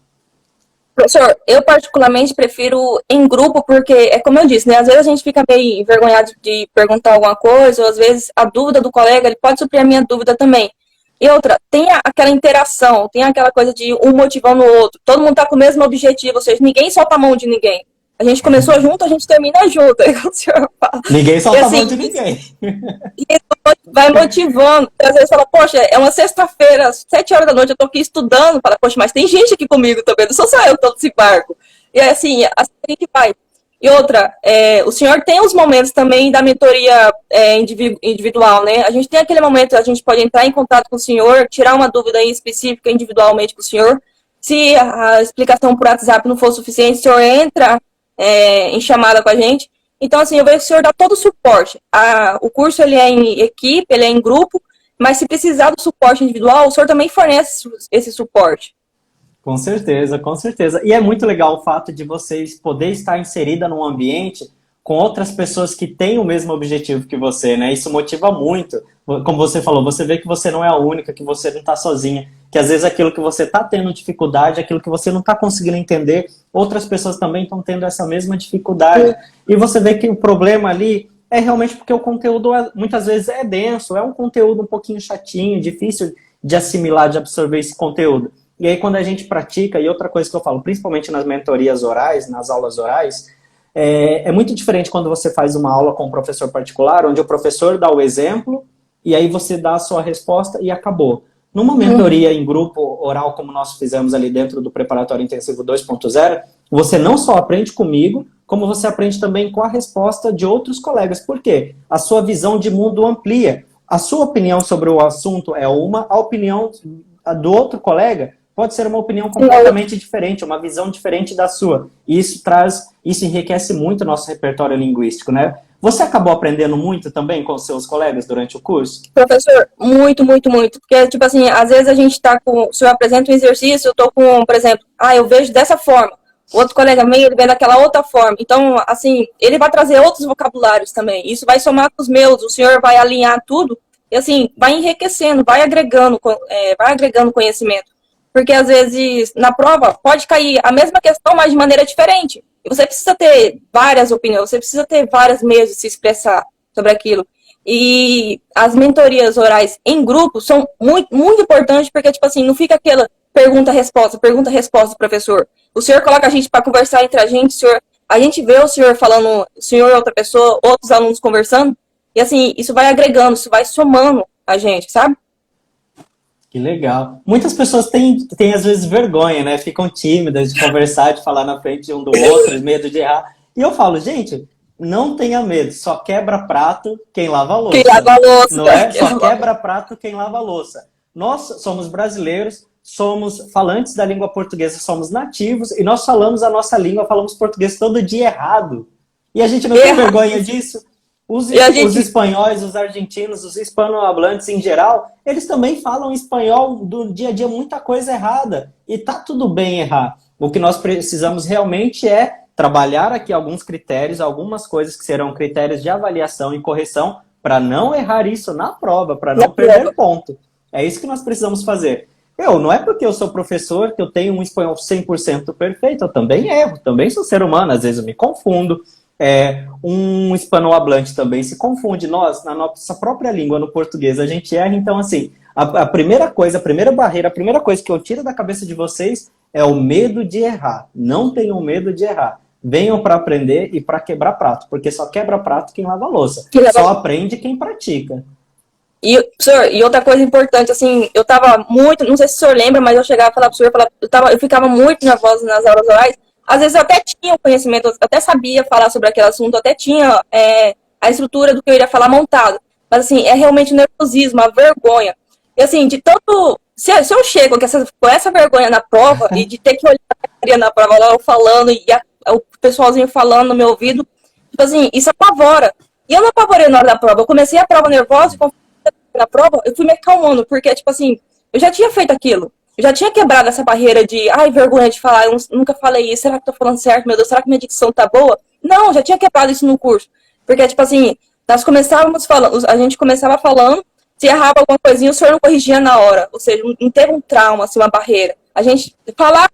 Professor, eu particularmente prefiro em grupo, porque é como eu disse, né? Às vezes a gente fica meio envergonhado de perguntar alguma coisa, ou às vezes a dúvida do colega, ele pode suprir a minha dúvida também. E outra, tem aquela interação, tem aquela coisa de um motivando o outro. Todo mundo tá com o mesmo objetivo, ou seja, ninguém solta a mão de ninguém. A gente começou junto, a gente termina junto, é o senhor fala. Ninguém solta assim, a mão de ninguém. E vai motivando. Às vezes fala, poxa, é uma sexta-feira, às 7 horas da noite, eu tô aqui estudando. Fala, poxa, mas tem gente aqui comigo também, não sou só eu que tô nesse barco. E assim a gente vai. E outra, o senhor tem os momentos também da mentoria individual, né? A gente tem aquele momento, a gente pode entrar em contato com o senhor, tirar uma dúvida específica individualmente com o senhor. Se a explicação por WhatsApp não for suficiente, o senhor entra em chamada com a gente. Então, assim, eu vejo que o senhor dá todo o suporte. O curso, ele é em equipe, ele é em grupo, mas se precisar do suporte individual, o senhor também fornece esse suporte. Com certeza, com certeza. E é muito legal o fato de vocês poder estar inserida num ambiente com outras pessoas que têm o mesmo objetivo que você, né? Isso motiva muito. Como você falou, você vê que você não é a única, que você não está sozinha, que às vezes aquilo que você está tendo dificuldade, aquilo que você não está conseguindo entender, outras pessoas também estão tendo essa mesma dificuldade. E você vê que o problema ali é realmente porque o conteúdo muitas vezes é denso, é um conteúdo um pouquinho chatinho, difícil de assimilar, de absorver esse conteúdo. E aí quando a gente pratica, e outra coisa que eu falo, principalmente nas mentorias orais, nas aulas orais, é muito diferente quando você faz uma aula com um professor particular, onde o professor dá o exemplo, e aí você dá a sua resposta e acabou. Numa mentoria em grupo oral, como nós fizemos ali dentro do Preparatório Intensivo 2.0, você não só aprende comigo, como você aprende também com a resposta de outros colegas. Por quê? A sua visão de mundo amplia. A sua opinião sobre o assunto é uma, a opinião do outro colega pode ser uma opinião completamente diferente, uma visão diferente da sua. E isso enriquece muito o nosso repertório linguístico, né? Você acabou aprendendo muito também com os seus colegas durante o curso? Professor, muito, muito, muito. Porque, tipo assim, às vezes a gente tá com... O senhor apresenta um exercício, eu tô com, por exemplo, eu vejo dessa forma. O outro colega meio, ele vê daquela outra forma. Então, assim, ele vai trazer outros vocabulários também. Isso vai somar com os meus, o senhor vai alinhar tudo. E, assim, vai enriquecendo, vai agregando conhecimento. Porque, às vezes, na prova, pode cair a mesma questão, mas de maneira diferente. E você precisa ter várias opiniões, você precisa ter vários meios de se expressar sobre aquilo. E as mentorias orais em grupo são muito, muito importantes, porque, tipo assim, não fica aquela pergunta-resposta do professor. O senhor coloca a gente para conversar entre a gente, a gente vê o senhor falando, o senhor e outra pessoa, outros alunos conversando, e assim, isso vai agregando, isso vai somando a gente, sabe? Que legal. Muitas pessoas têm às vezes vergonha, né? Ficam tímidas de conversar, de falar na frente um do outro, medo de errar. E eu falo, gente, não tenha medo, só quebra prato quem lava a louça. Quem lava a louça. Não é? Só quebra prato quem lava a louça. Nós somos brasileiros, somos falantes da língua portuguesa, somos nativos, e nós falamos a nossa língua, falamos português todo dia errado. E a gente não tem vergonha disso? Os espanhóis, os argentinos, os hispanohablantes em geral, eles também falam espanhol do dia a dia, muita coisa errada. E tá tudo bem errar. O que nós precisamos realmente é trabalhar aqui alguns critérios, algumas coisas que serão critérios de avaliação e correção para não errar isso na prova, para não perder ponto. É isso que nós precisamos fazer. Não é porque eu sou professor que eu tenho um espanhol 100% perfeito, eu também erro, também sou ser humano, às vezes eu me confundo. Um hispanohablante também se confunde. Nós, na nossa própria língua, no português, a gente erra. Então, assim, a primeira coisa, a primeira barreira, a primeira coisa que eu tiro da cabeça de vocês é o medo de errar. Não tenham medo de errar. Venham para aprender e para quebrar prato, porque só quebra prato quem lava louça. Só aprende quem pratica. E, senhor, e outra coisa importante, assim, eu tava muito, não sei se o senhor lembra, mas eu chegava a falar pro senhor, eu ficava muito nervosa nas aulas orais. Às vezes eu até tinha o conhecimento, eu até sabia falar sobre aquele assunto, eu até tinha a estrutura do que eu iria falar montada. Mas, assim, é realmente o nervosismo, a vergonha. E, assim, de tanto... Se eu chego com essa vergonha na prova e de ter que olhar na prova lá, eu falando, e o pessoalzinho falando no meu ouvido, tipo assim, isso apavora. E eu não apavorei na hora da prova. Eu comecei a prova nervosa, na prova, eu fui me acalmando, porque, tipo assim, eu já tinha feito aquilo. Eu já tinha quebrado essa barreira de, vergonha de falar, eu nunca falei isso, será que tô falando certo, meu Deus, será que minha dicção tá boa? Não, já tinha quebrado isso no curso. Porque, tipo assim, a gente começava falando, se errava alguma coisinha, o senhor não corrigia na hora. Ou seja, não teve um trauma, assim, uma barreira. A gente falava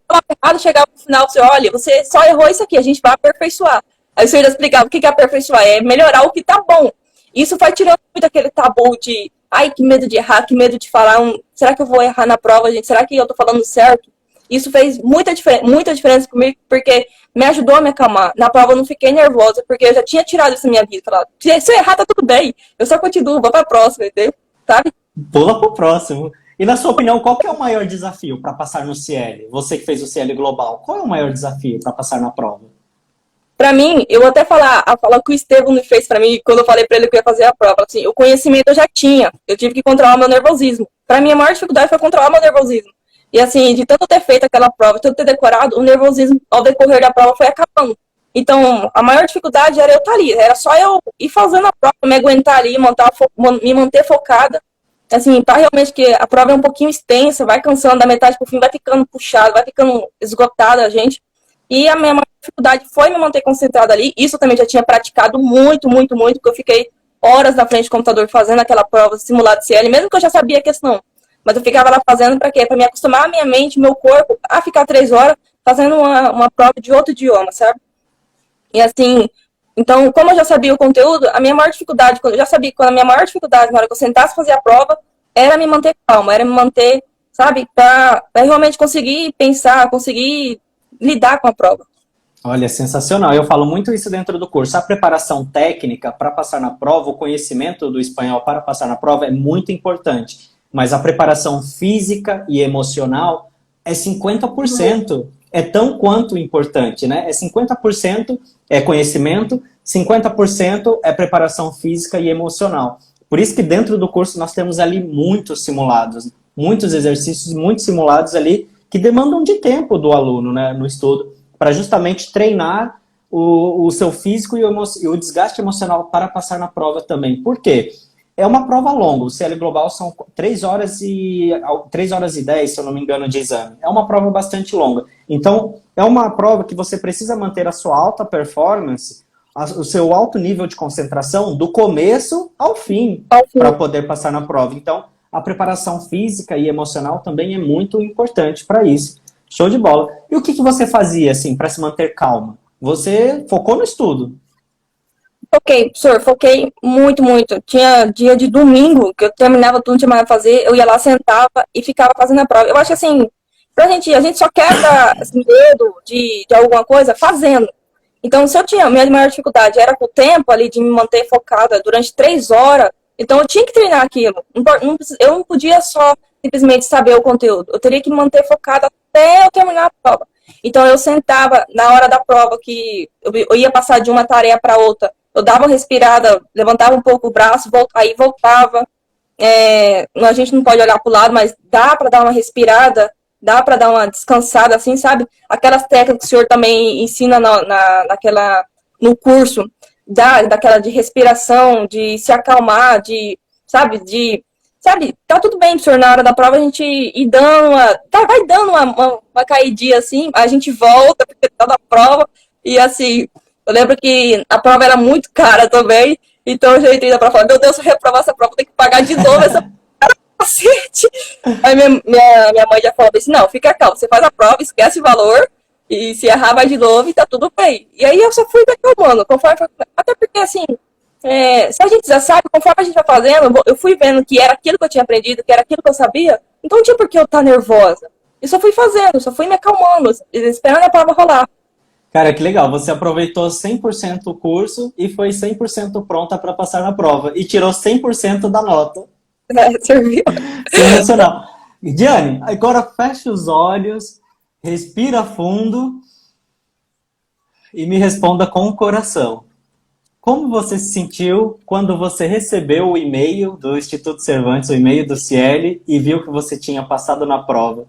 errado, chegava no final, você, olha, você só errou isso aqui, a gente vai aperfeiçoar. Aí o senhor explicava o que é aperfeiçoar, é melhorar o que tá bom. Isso vai tirando muito aquele tabu de, que medo de errar, que medo de falar, será que eu vou errar na prova, gente? Será que eu tô falando certo? Isso fez muita diferença comigo, porque me ajudou a me acalmar. Na prova eu não fiquei nervosa, porque eu já tinha tirado isso da minha vida. Falava, se eu errar, tá tudo bem. Eu só continuo, vou pra próxima, entendeu? Sabe? Pula pro próximo. E na sua opinião, qual que é o maior desafio para passar no CL? Você que fez o CL Global, qual é o maior desafio para passar na prova? Pra mim, eu vou até falar o que o Estevão me fez pra mim quando eu falei pra ele que eu ia fazer a prova. Assim, o conhecimento eu já tinha, eu tive que controlar o meu nervosismo. Pra mim, a maior dificuldade foi controlar o meu nervosismo. E assim, de tanto ter feito aquela prova, de tanto ter decorado, o nervosismo ao decorrer da prova foi acabando. Então, a maior dificuldade era eu estar ali, era só eu ir fazendo a prova, me aguentar ali, me manter focada. Assim, pra realmente que a prova é um pouquinho extensa, vai cansando, da metade pro fim vai ficando puxado, vai ficando esgotada a gente. E a minha maior dificuldade foi me manter concentrada ali. Isso eu também já tinha praticado muito, muito, muito, porque eu fiquei horas na frente do computador fazendo aquela prova simulada de CL, mesmo que eu já sabia a questão. Mas eu ficava lá fazendo para quê? Para me acostumar a minha mente, meu corpo, a ficar 3 horas fazendo uma prova de outro idioma, sabe? E assim, então, como eu já sabia o conteúdo, a minha maior dificuldade, eu já sabia que a minha maior dificuldade na hora que eu sentasse fazer a prova, era me manter calma, era me manter, sabe, para realmente conseguir pensar, conseguir lidar com a prova. Olha, sensacional. Eu falo muito isso dentro do curso. A preparação técnica para passar na prova, o conhecimento do espanhol para passar na prova é muito importante. Mas a preparação física e emocional é 50%. É tão quanto importante, né? É 50% é conhecimento, 50% é preparação física e emocional. Por isso que dentro do curso nós temos ali muitos simulados, muitos exercícios, muitos simulados ali que demandam de tempo do aluno, né, no estudo, para justamente treinar o seu físico e o desgaste emocional para passar na prova também. Por quê? É uma prova longa, o CL Global são 3 horas e 10, se eu não me engano, de exame. É uma prova bastante longa. Então, é uma prova que você precisa manter a sua alta performance, o seu alto nível de concentração do começo ao fim, para poder passar na prova. Então, a preparação física e emocional também é muito importante para isso. Show de bola. E o que você fazia, assim, para se manter calma? Você focou no estudo? Foquei, professor, foquei muito, muito. Tinha dia de domingo que eu terminava tudo que tinha mais a fazer, eu ia lá, sentava e ficava fazendo a prova. Eu acho que assim, a gente só quebra esse medo de alguma coisa fazendo. Então, se eu tinha, minha maior dificuldade era com o tempo ali de me manter focada durante 3 horas, então eu tinha que treinar aquilo. Eu não podia só simplesmente saber o conteúdo, eu teria que me manter focada até eu terminar a prova. Então, eu sentava na hora da prova que eu ia passar de uma tarefa para outra, eu dava uma respirada, levantava um pouco o braço, aí voltava. A gente não pode olhar para o lado, mas dá para dar uma respirada, dá para dar uma descansada, assim, sabe? Aquelas técnicas que o senhor também ensina no curso, daquela de respiração, de se acalmar, sabe, tá tudo bem, senhor, na hora da prova a gente ir dando vai dando uma caidinha assim, a gente volta, porque tá na prova, e assim, eu lembro que a prova era muito cara também, então eu já entrei na prova e falei, meu Deus, se eu reprovar essa prova, eu tenho que pagar de novo essa cacete. Aí minha mãe já falou assim, não, fica calmo, você faz a prova, esquece o valor, e se errar vai de novo e tá tudo bem. E aí eu só fui me acalmando, até porque assim, se a gente já sabe, conforme a gente vai fazendo, eu fui vendo que era aquilo que eu tinha aprendido, que era aquilo que eu sabia, então não tinha por que eu estar nervosa. Eu só fui fazendo, só fui me acalmando, esperando a prova rolar. Cara, que legal. Você aproveitou 100% o curso e foi 100% pronta para passar na prova. E tirou 100% da nota. Serviu. Sensacional. Diane, agora fecha os olhos, respira fundo e me responda com o coração. Como você se sentiu quando você recebeu o e-mail do Instituto Cervantes, o e-mail do Cieli, e viu que você tinha passado na prova?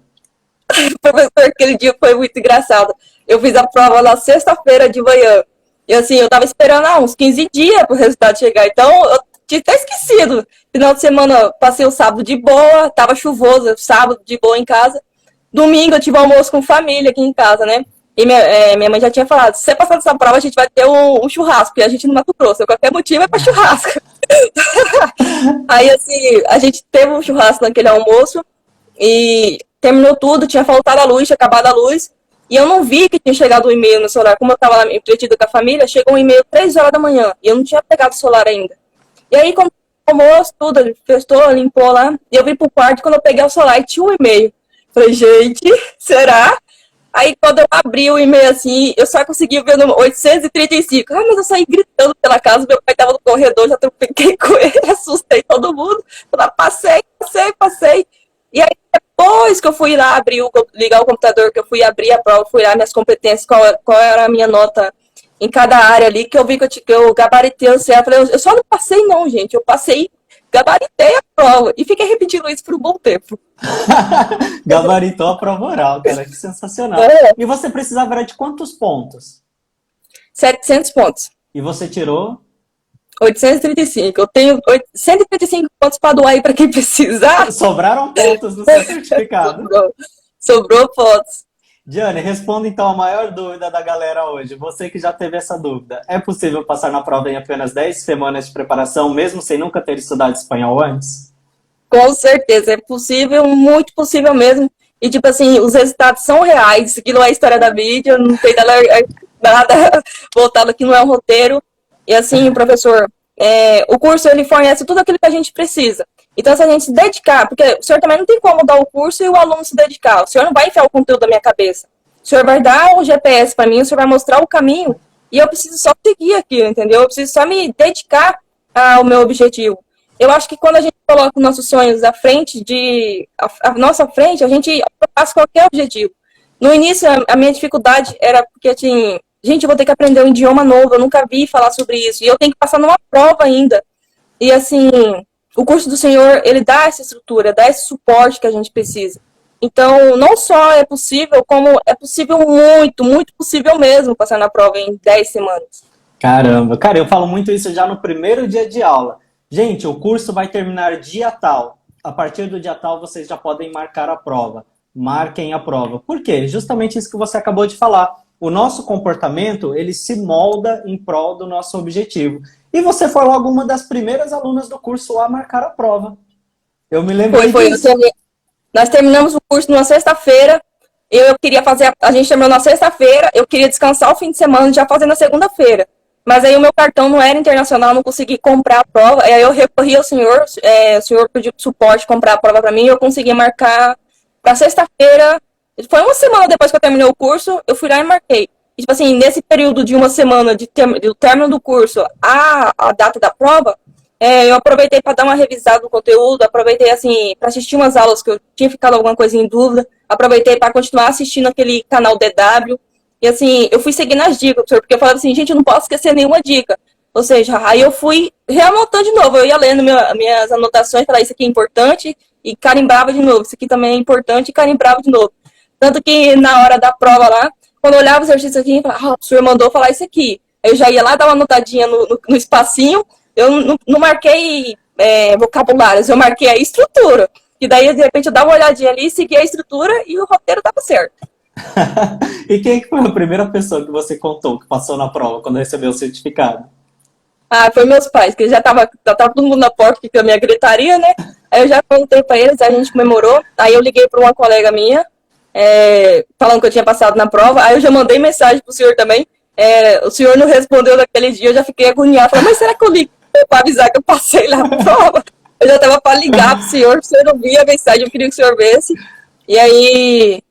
Professor, aquele dia foi muito engraçado. Eu fiz a prova na sexta-feira de manhã. E assim, eu tava esperando uns 15 dias pro resultado chegar. Então, eu tinha até esquecido. Final de semana, passei o sábado de boa, tava chuvoso, sábado de boa em casa. Domingo, eu tive almoço com família aqui em casa, né? E minha mãe já tinha falado, se você passar dessa prova, a gente vai ter um churrasco. E a gente no Mato Grosso, qualquer motivo é pra churrasco. Aí, assim, a gente teve um churrasco naquele almoço. E terminou tudo, tinha faltado a luz, tinha acabado a luz. E eu não vi que tinha chegado o e-mail no celular. Como eu estava lá entretida com a família, chegou um e-mail 3 horas da manhã. E eu não tinha pegado o celular ainda. E aí, quando o almoço, tudo, ele festou, limpou lá. E eu vim pro quarto, quando eu peguei o celular, tinha um e-mail. Falei, gente, será? Aí, quando eu abri o e-mail assim, eu só consegui ver o número 835. Ah, mas eu saí gritando pela casa, meu pai estava no corredor, já tropequei com ele, assustei todo mundo. Falei, passei. E aí, depois que eu fui lá ligar o computador, que eu fui abrir a prova, fui lá minhas competências, qual era a minha nota em cada área ali, que eu vi que eu gabaritei o certo. Eu falei, eu só não passei não, gente. Eu passei, gabaritei a prova. E fiquei repetindo isso por um bom tempo. Gabaritou a prova oral, cara. Que sensacional. É. E você precisava de quantos pontos? 700 pontos. E você tirou? 835. Eu tenho 135 pontos para doar aí para quem precisar. Sobraram pontos no seu certificado. Sobrou pontos. Diane, responda então a maior dúvida da galera hoje. Você que já teve essa dúvida. É possível passar na prova em apenas 10 semanas de preparação, mesmo sem nunca ter estudado espanhol antes? Com certeza, é possível, muito possível mesmo. E, tipo assim, os resultados são reais. Isso aqui não é história da mídia, não tem nada voltado aqui, não é um roteiro. E assim, professor, o curso ele fornece tudo aquilo que a gente precisa. Então, se a gente se dedicar, porque o senhor também não tem como dar o curso e o aluno se dedicar. O senhor não vai enfiar o conteúdo da minha cabeça. O senhor vai dar o GPS para mim, o senhor vai mostrar o caminho e eu preciso só seguir aquilo, entendeu? Eu preciso só me dedicar ao meu objetivo. Eu acho que quando a gente coloca os nossos sonhos à frente, à nossa frente, a gente alcança qualquer objetivo. No início, a minha dificuldade era porque, assim, gente, eu vou ter que aprender um idioma novo, eu nunca vi falar sobre isso, e eu tenho que passar numa prova ainda. E, assim, o curso do Senhor, ele dá essa estrutura, dá esse suporte que a gente precisa. Então, não só é possível, como é possível muito, muito possível mesmo passar na prova em 10 semanas. Caramba, cara, eu falo muito isso já no primeiro dia de aula. Gente, o curso vai terminar dia tal. A partir do dia tal, vocês já podem marcar a prova. Marquem a prova. Por quê? Justamente isso que você acabou de falar. O nosso comportamento, ele se molda em prol do nosso objetivo. E você foi logo uma das primeiras alunas do curso a marcar a prova. Eu me lembro disso. Nós terminamos o curso numa sexta-feira. Eu queria fazer... A gente terminou na sexta-feira. Eu queria descansar o fim de semana e já fazer na segunda-feira. Mas aí o meu cartão não era internacional, não consegui comprar a prova. Aí eu recorri ao senhor, o senhor pediu suporte comprar a prova para mim, e eu consegui marcar para sexta-feira. Foi uma semana depois que eu terminei o curso, eu fui lá e marquei. E, tipo assim, nesse período de uma semana do término do curso a data da prova, eu aproveitei para dar uma revisada no conteúdo, aproveitei assim para assistir umas aulas que eu tinha ficado alguma coisa em dúvida, aproveitei para continuar assistindo aquele canal DW. E assim, eu fui seguindo as dicas, porque eu falava assim, gente, eu não posso esquecer nenhuma dica. Ou seja, aí eu fui reanotando de novo. Eu ia lendo minhas anotações, falava, isso aqui é importante, e carimbava de novo. Isso aqui também é importante, e carimbava de novo. Tanto que na hora da prova lá, quando eu olhava os exercícios aqui, eu falava, o senhor mandou falar isso aqui. Aí eu já ia lá dar uma anotadinha no espacinho. Eu não marquei vocabulários, eu marquei a estrutura. E daí, de repente, eu dava uma olhadinha ali, seguia a estrutura e o roteiro estava certo. E quem foi a primeira pessoa que você contou que passou na prova quando recebeu o certificado? Ah, foi meus pais, que já tava todo mundo na porta com a minha gritaria, né? Aí eu já contei pra eles, a gente comemorou. Aí eu liguei pra uma colega minha, falando que eu tinha passado na prova. Aí eu já mandei mensagem pro senhor também. O senhor não respondeu naquele dia, eu já fiquei agoniada. Falei, mas será que eu liguei pra avisar que eu passei na prova? Eu já tava pra ligar pro senhor não via a mensagem, eu queria que o senhor visse. E aí,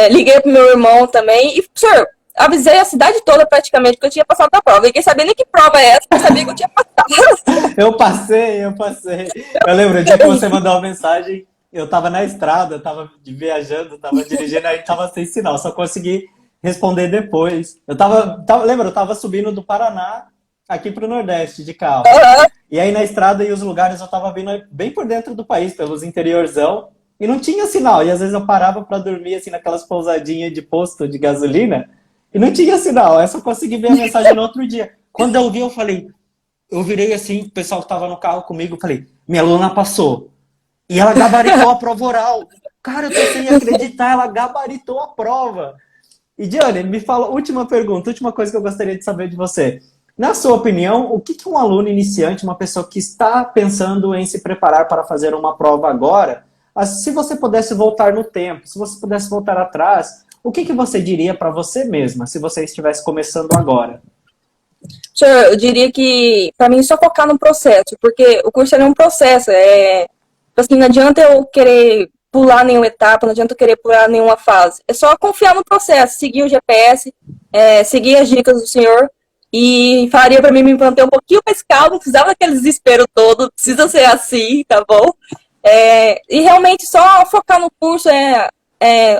liguei pro meu irmão também. E, senhor, avisei a cidade toda praticamente que eu tinha passado na prova. Ninguém sabia nem que prova é essa, eu sabia que eu tinha passado. Eu passei, eu passei. Eu lembro o dia que você mandou uma mensagem, eu tava na estrada, tava viajando, tava dirigindo, aí tava sem sinal, só consegui responder depois. Lembra, eu tava subindo do Paraná aqui pro Nordeste de carro. Uhum. E aí na estrada e os lugares eu tava vindo bem por dentro do país, pelos interiorzão, e não tinha sinal. E às vezes eu parava pra dormir assim naquelas pousadinhas de posto de gasolina, e não tinha sinal. Aí eu só consegui ver a mensagem no outro dia. Quando eu vi, eu virei assim, o pessoal que tava no carro comigo, falei, minha aluna passou. E ela gabaritou a prova oral. Cara, eu tô sem acreditar, ela gabaritou a prova. E Diane, me fala, última pergunta, última coisa que eu gostaria de saber de você. Na sua opinião, o que um aluno iniciante, uma pessoa que está pensando em se preparar para fazer uma prova agora, se você pudesse voltar no tempo, se você pudesse voltar atrás, o que você diria para você mesma, se você estivesse começando agora? Senhor, eu diria que, para mim, só focar no processo, porque o curso é um processo. Assim, não adianta eu querer pular nenhuma etapa, não adianta eu querer pular nenhuma fase. É só confiar no processo, seguir o GPS, seguir as dicas do senhor, e falaria para mim me manter um pouquinho mais calmo, não precisava daquele desespero todo, precisa ser assim, tá bom? E realmente só focar no curso,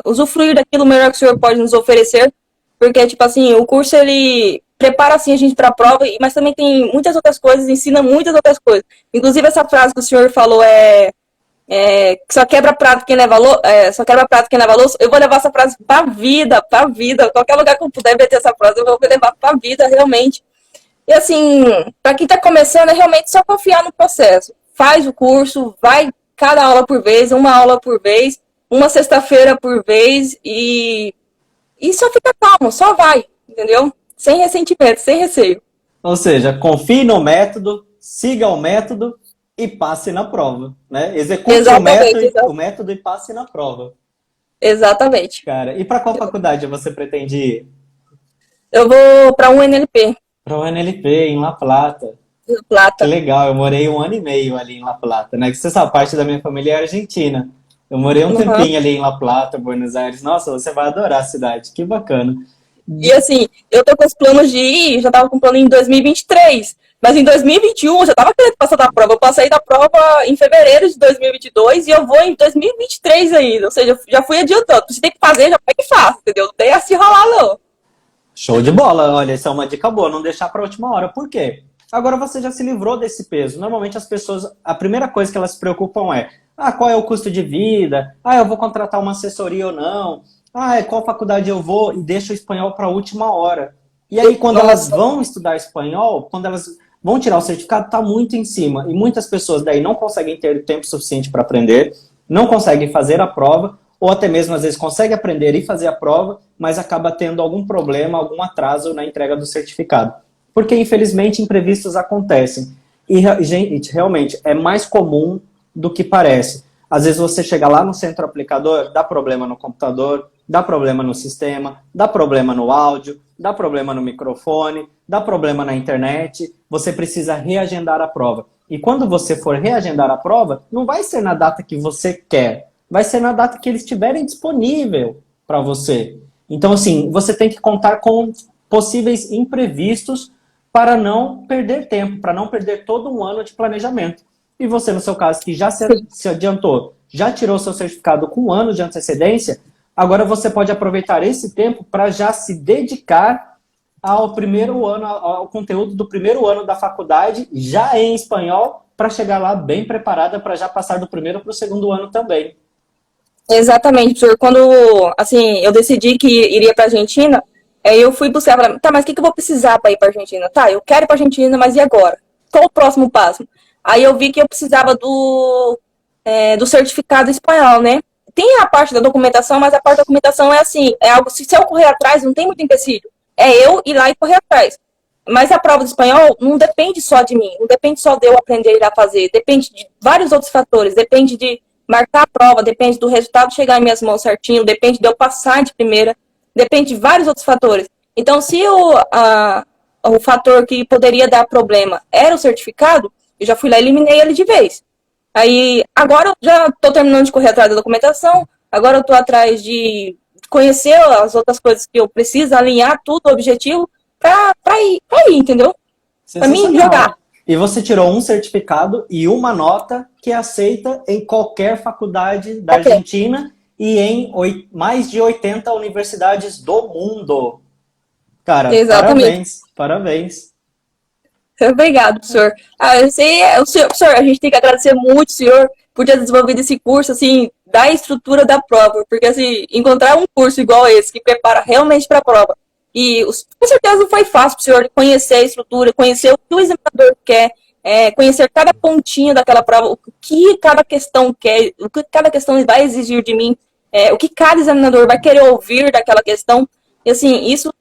usufruir daquilo melhor que o senhor pode nos oferecer, porque, tipo assim, o curso, ele prepara, assim, a gente para a prova, mas também tem muitas outras coisas, ensina muitas outras coisas. Inclusive, essa frase que o senhor falou que só quebra prato quem leva só quebra prato quem leva louça. Eu vou levar essa frase pra vida, pra vida. Qualquer lugar que eu puder meter essa frase, eu vou levar pra vida, realmente. E assim, pra quem tá começando, é realmente só confiar no processo. Faz o curso, vai cada aula por vez, uma aula por vez, uma sexta-feira por vez e só fica calmo, só vai, entendeu? Sem ressentimento, sem receio. Ou seja, confie no método, siga o método e passe na prova, né? Execute o método e passe na prova. Exatamente. Cara, e para qual faculdade você pretende ir? Eu vou para UNLP. Para o UNLP, em La Plata. La Plata. Que legal, eu morei 1 ano e meio ali em La Plata, né? Que você sabe, parte da minha família é argentina. Eu morei um tempinho ali em La Plata, Buenos Aires. Nossa, você vai adorar a cidade, que bacana. E assim, eu tô com os planos de ir, já tava com plano em 2023. Mas em 2021 eu já tava querendo passar da prova. Eu passei da prova em fevereiro de 2022 e eu vou em 2023 ainda. Ou seja, eu já fui adiantando. Se tem que fazer, já pega e faz, entendeu? Não tem a se rolar, não. Show de bola. Olha, essa é uma dica boa, não deixar para a última hora. Por quê? Agora você já se livrou desse peso. Normalmente as pessoas, a primeira coisa que elas se preocupam é qual é o custo de vida? Eu vou contratar uma assessoria ou não? Qual faculdade eu vou? E deixa o espanhol para a última hora. E aí, quando elas vão estudar espanhol, quando elas vão tirar o certificado, está muito em cima. E muitas pessoas daí não conseguem ter tempo suficiente para aprender, não conseguem fazer a prova, ou até mesmo às vezes conseguem aprender e fazer a prova, mas acaba tendo algum problema, algum atraso na entrega do certificado. Porque, infelizmente, imprevistos acontecem. E, gente, realmente, é mais comum do que parece. Às vezes você chega lá no centro aplicador, dá problema no computador, dá problema no sistema, dá problema no áudio, dá problema no microfone, dá problema na internet, você precisa reagendar a prova. E quando você for reagendar a prova, não vai ser na data que você quer, vai ser na data que eles tiverem disponível para você. Então, assim, você tem que contar com possíveis imprevistos para não perder tempo, para não perder todo um ano de planejamento. E você, no seu caso, que já se adiantou, já tirou seu certificado com 1 ano de antecedência, agora você pode aproveitar esse tempo para já se dedicar ao primeiro ano, ao conteúdo do primeiro ano da faculdade, já em espanhol, para chegar lá bem preparada para já passar do primeiro para o segundo ano também. Exatamente, professor. Quando, assim, eu decidi que iria para a Argentina, eu fui buscar, tá, mas o que eu vou precisar para ir para a Argentina? Tá, eu quero ir para a Argentina, mas e agora? Qual o próximo passo? Aí eu vi que eu precisava do certificado espanhol, né? Tem a parte da documentação, mas a parte da documentação é assim, é algo, se eu correr atrás, não tem muito empecilho. É eu ir lá e correr atrás. Mas a prova de espanhol não depende só de mim, não depende só de eu aprender a fazer, depende de vários outros fatores, depende de marcar a prova, depende do resultado chegar em minhas mãos certinho, depende de eu passar de primeira, depende de vários outros fatores. Então, se o fator que poderia dar problema era o certificado, eu já fui lá e eliminei ele de vez. Aí, agora eu já estou terminando de correr atrás da documentação, agora eu estou atrás de conhecer as outras coisas que eu preciso, alinhar tudo, o objetivo, pra ir, entendeu? Pra mim jogar. E você tirou um certificado e uma nota que é aceita em qualquer faculdade da Argentina e em mais de 80 universidades do mundo. Cara, exatamente. Parabéns. Obrigado, senhor. Eu sei, senhor, a gente tem que agradecer muito o senhor por ter desenvolvido esse curso, assim, da estrutura da prova. Porque, assim, encontrar um curso igual esse, que prepara realmente para a prova, e com certeza não foi fácil para o senhor conhecer a estrutura, conhecer o que o examinador quer, conhecer cada pontinho daquela prova, o que cada questão quer, o que cada questão vai exigir de mim, o que cada examinador vai querer ouvir daquela questão. E assim, isso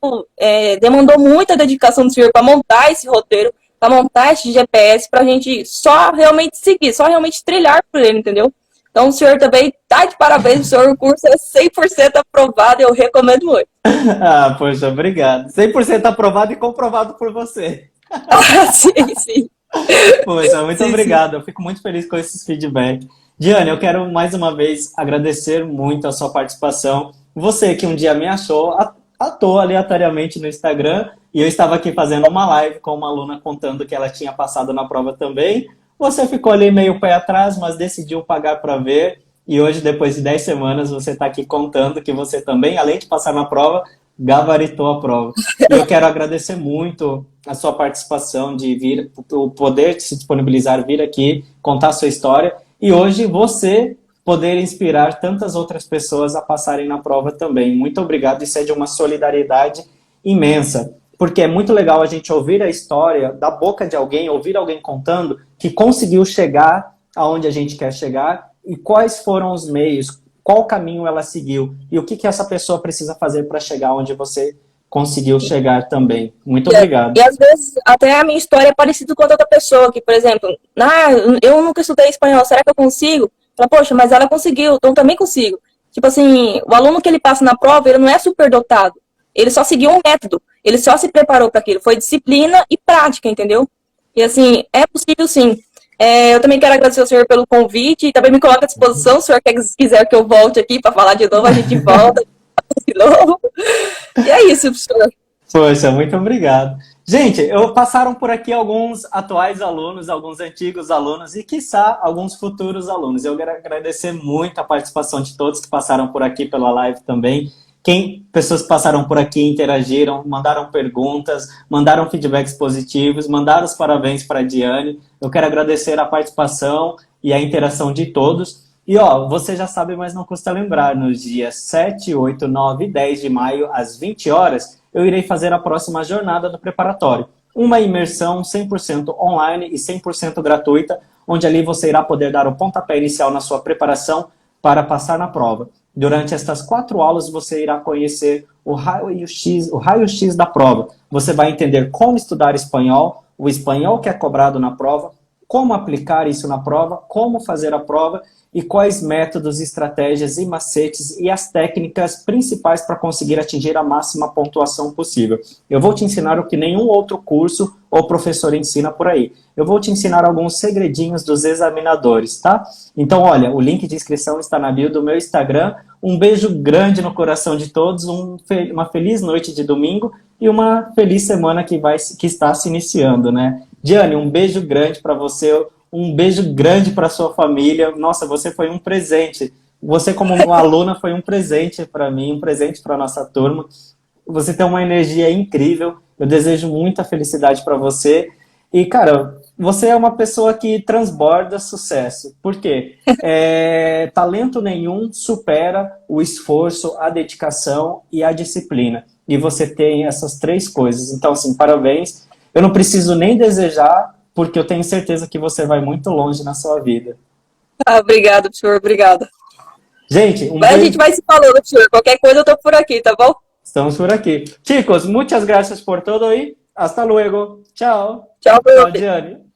demandou muita dedicação do senhor para montar esse roteiro, para montar esse GPS, para a gente só realmente seguir, só realmente trilhar por ele, entendeu? Então, o senhor também tá de parabéns, senhor. O curso é 100% aprovado e eu recomendo muito. Ah, poxa, obrigado. 100% aprovado e comprovado por você. Sim. Poxa, muito obrigado. Eu fico muito feliz com esses feedbacks. Diane, eu quero mais uma vez agradecer muito a sua participação. Você que um dia me achou à toa, aleatoriamente, no Instagram, e eu estava aqui fazendo uma live com uma aluna contando que ela tinha passado na prova também. Você ficou ali meio pé atrás, mas decidiu pagar para ver. E hoje, depois de 10 semanas, você está aqui contando que você também, além de passar na prova, gabaritou a prova. E eu quero agradecer muito a sua participação, de vir, o poder de se disponibilizar, vir aqui, contar a sua história. E hoje você poder inspirar tantas outras pessoas a passarem na prova também. Muito obrigado, isso é de uma solidariedade imensa. Porque é muito legal a gente ouvir a história da boca de alguém, ouvir alguém contando que conseguiu chegar aonde a gente quer chegar e quais foram os meios, qual caminho ela seguiu e o que essa pessoa precisa fazer para chegar onde você conseguiu chegar também. Muito obrigado. E às vezes até a minha história é parecida com a outra pessoa, que, por exemplo, eu nunca estudei espanhol, será que eu consigo? Fala, poxa, mas ela conseguiu, então eu também consigo. Tipo assim, o aluno que ele passa na prova, ele não é superdotado. Ele só seguiu um método. Ele só se preparou para aquilo. Foi disciplina e prática, entendeu? E assim, é possível sim. Eu também quero agradecer ao senhor pelo convite e também me coloca à disposição. Se o senhor quiser que eu volte aqui para falar de novo, a gente volta de novo. E é isso, senhor. Poxa, muito obrigado. Gente, passaram por aqui alguns atuais alunos, alguns antigos alunos e, quiçá, alguns futuros alunos. Eu quero agradecer muito a participação de todos que passaram por aqui pela live também. Pessoas que passaram por aqui, interagiram, mandaram perguntas, mandaram feedbacks positivos, mandaram os parabéns para a Diane. Eu quero agradecer a participação e a interação de todos. E, você já sabe, mas não custa lembrar, nos dias 7, 8, 9 e 10 de maio, às 20 horas, eu irei fazer a próxima jornada do preparatório. Uma imersão 100% online e 100% gratuita, onde ali você irá poder dar o pontapé inicial na sua preparação para passar na prova. Durante estas 4 aulas, você irá conhecer o raio-x da prova. Você vai entender como estudar espanhol, o espanhol que é cobrado na prova, como aplicar isso na prova, como fazer a prova e quais métodos, estratégias e macetes e as técnicas principais para conseguir atingir a máxima pontuação possível. Eu vou te ensinar o que nenhum outro curso ou professor ensina por aí. Eu vou te ensinar alguns segredinhos dos examinadores, tá? Então, olha, o link de inscrição está na bio do meu Instagram. Um beijo grande no coração de todos, uma feliz noite de domingo e uma feliz semana que está se iniciando, né? Diane, um beijo grande para você, um beijo grande para sua família. Nossa, você foi um presente. Você, como uma aluna, foi um presente para mim, um presente para a nossa turma. Você tem uma energia incrível. Eu desejo muita felicidade para você. E, cara, você é uma pessoa que transborda sucesso. Por quê? Talento nenhum supera o esforço, a dedicação e a disciplina. E você tem essas 3 coisas. Então, assim, parabéns. Eu não preciso nem desejar, porque eu tenho certeza que você vai muito longe na sua vida. Obrigado, senhor. Obrigada. Gente, a gente vai se falando, senhor. Qualquer coisa eu tô por aqui, tá bom? Estamos por aqui. Chicos, muchas gracias por todo aí. Hasta luego. Tchau. Tchau, prof. Tchau, Diane.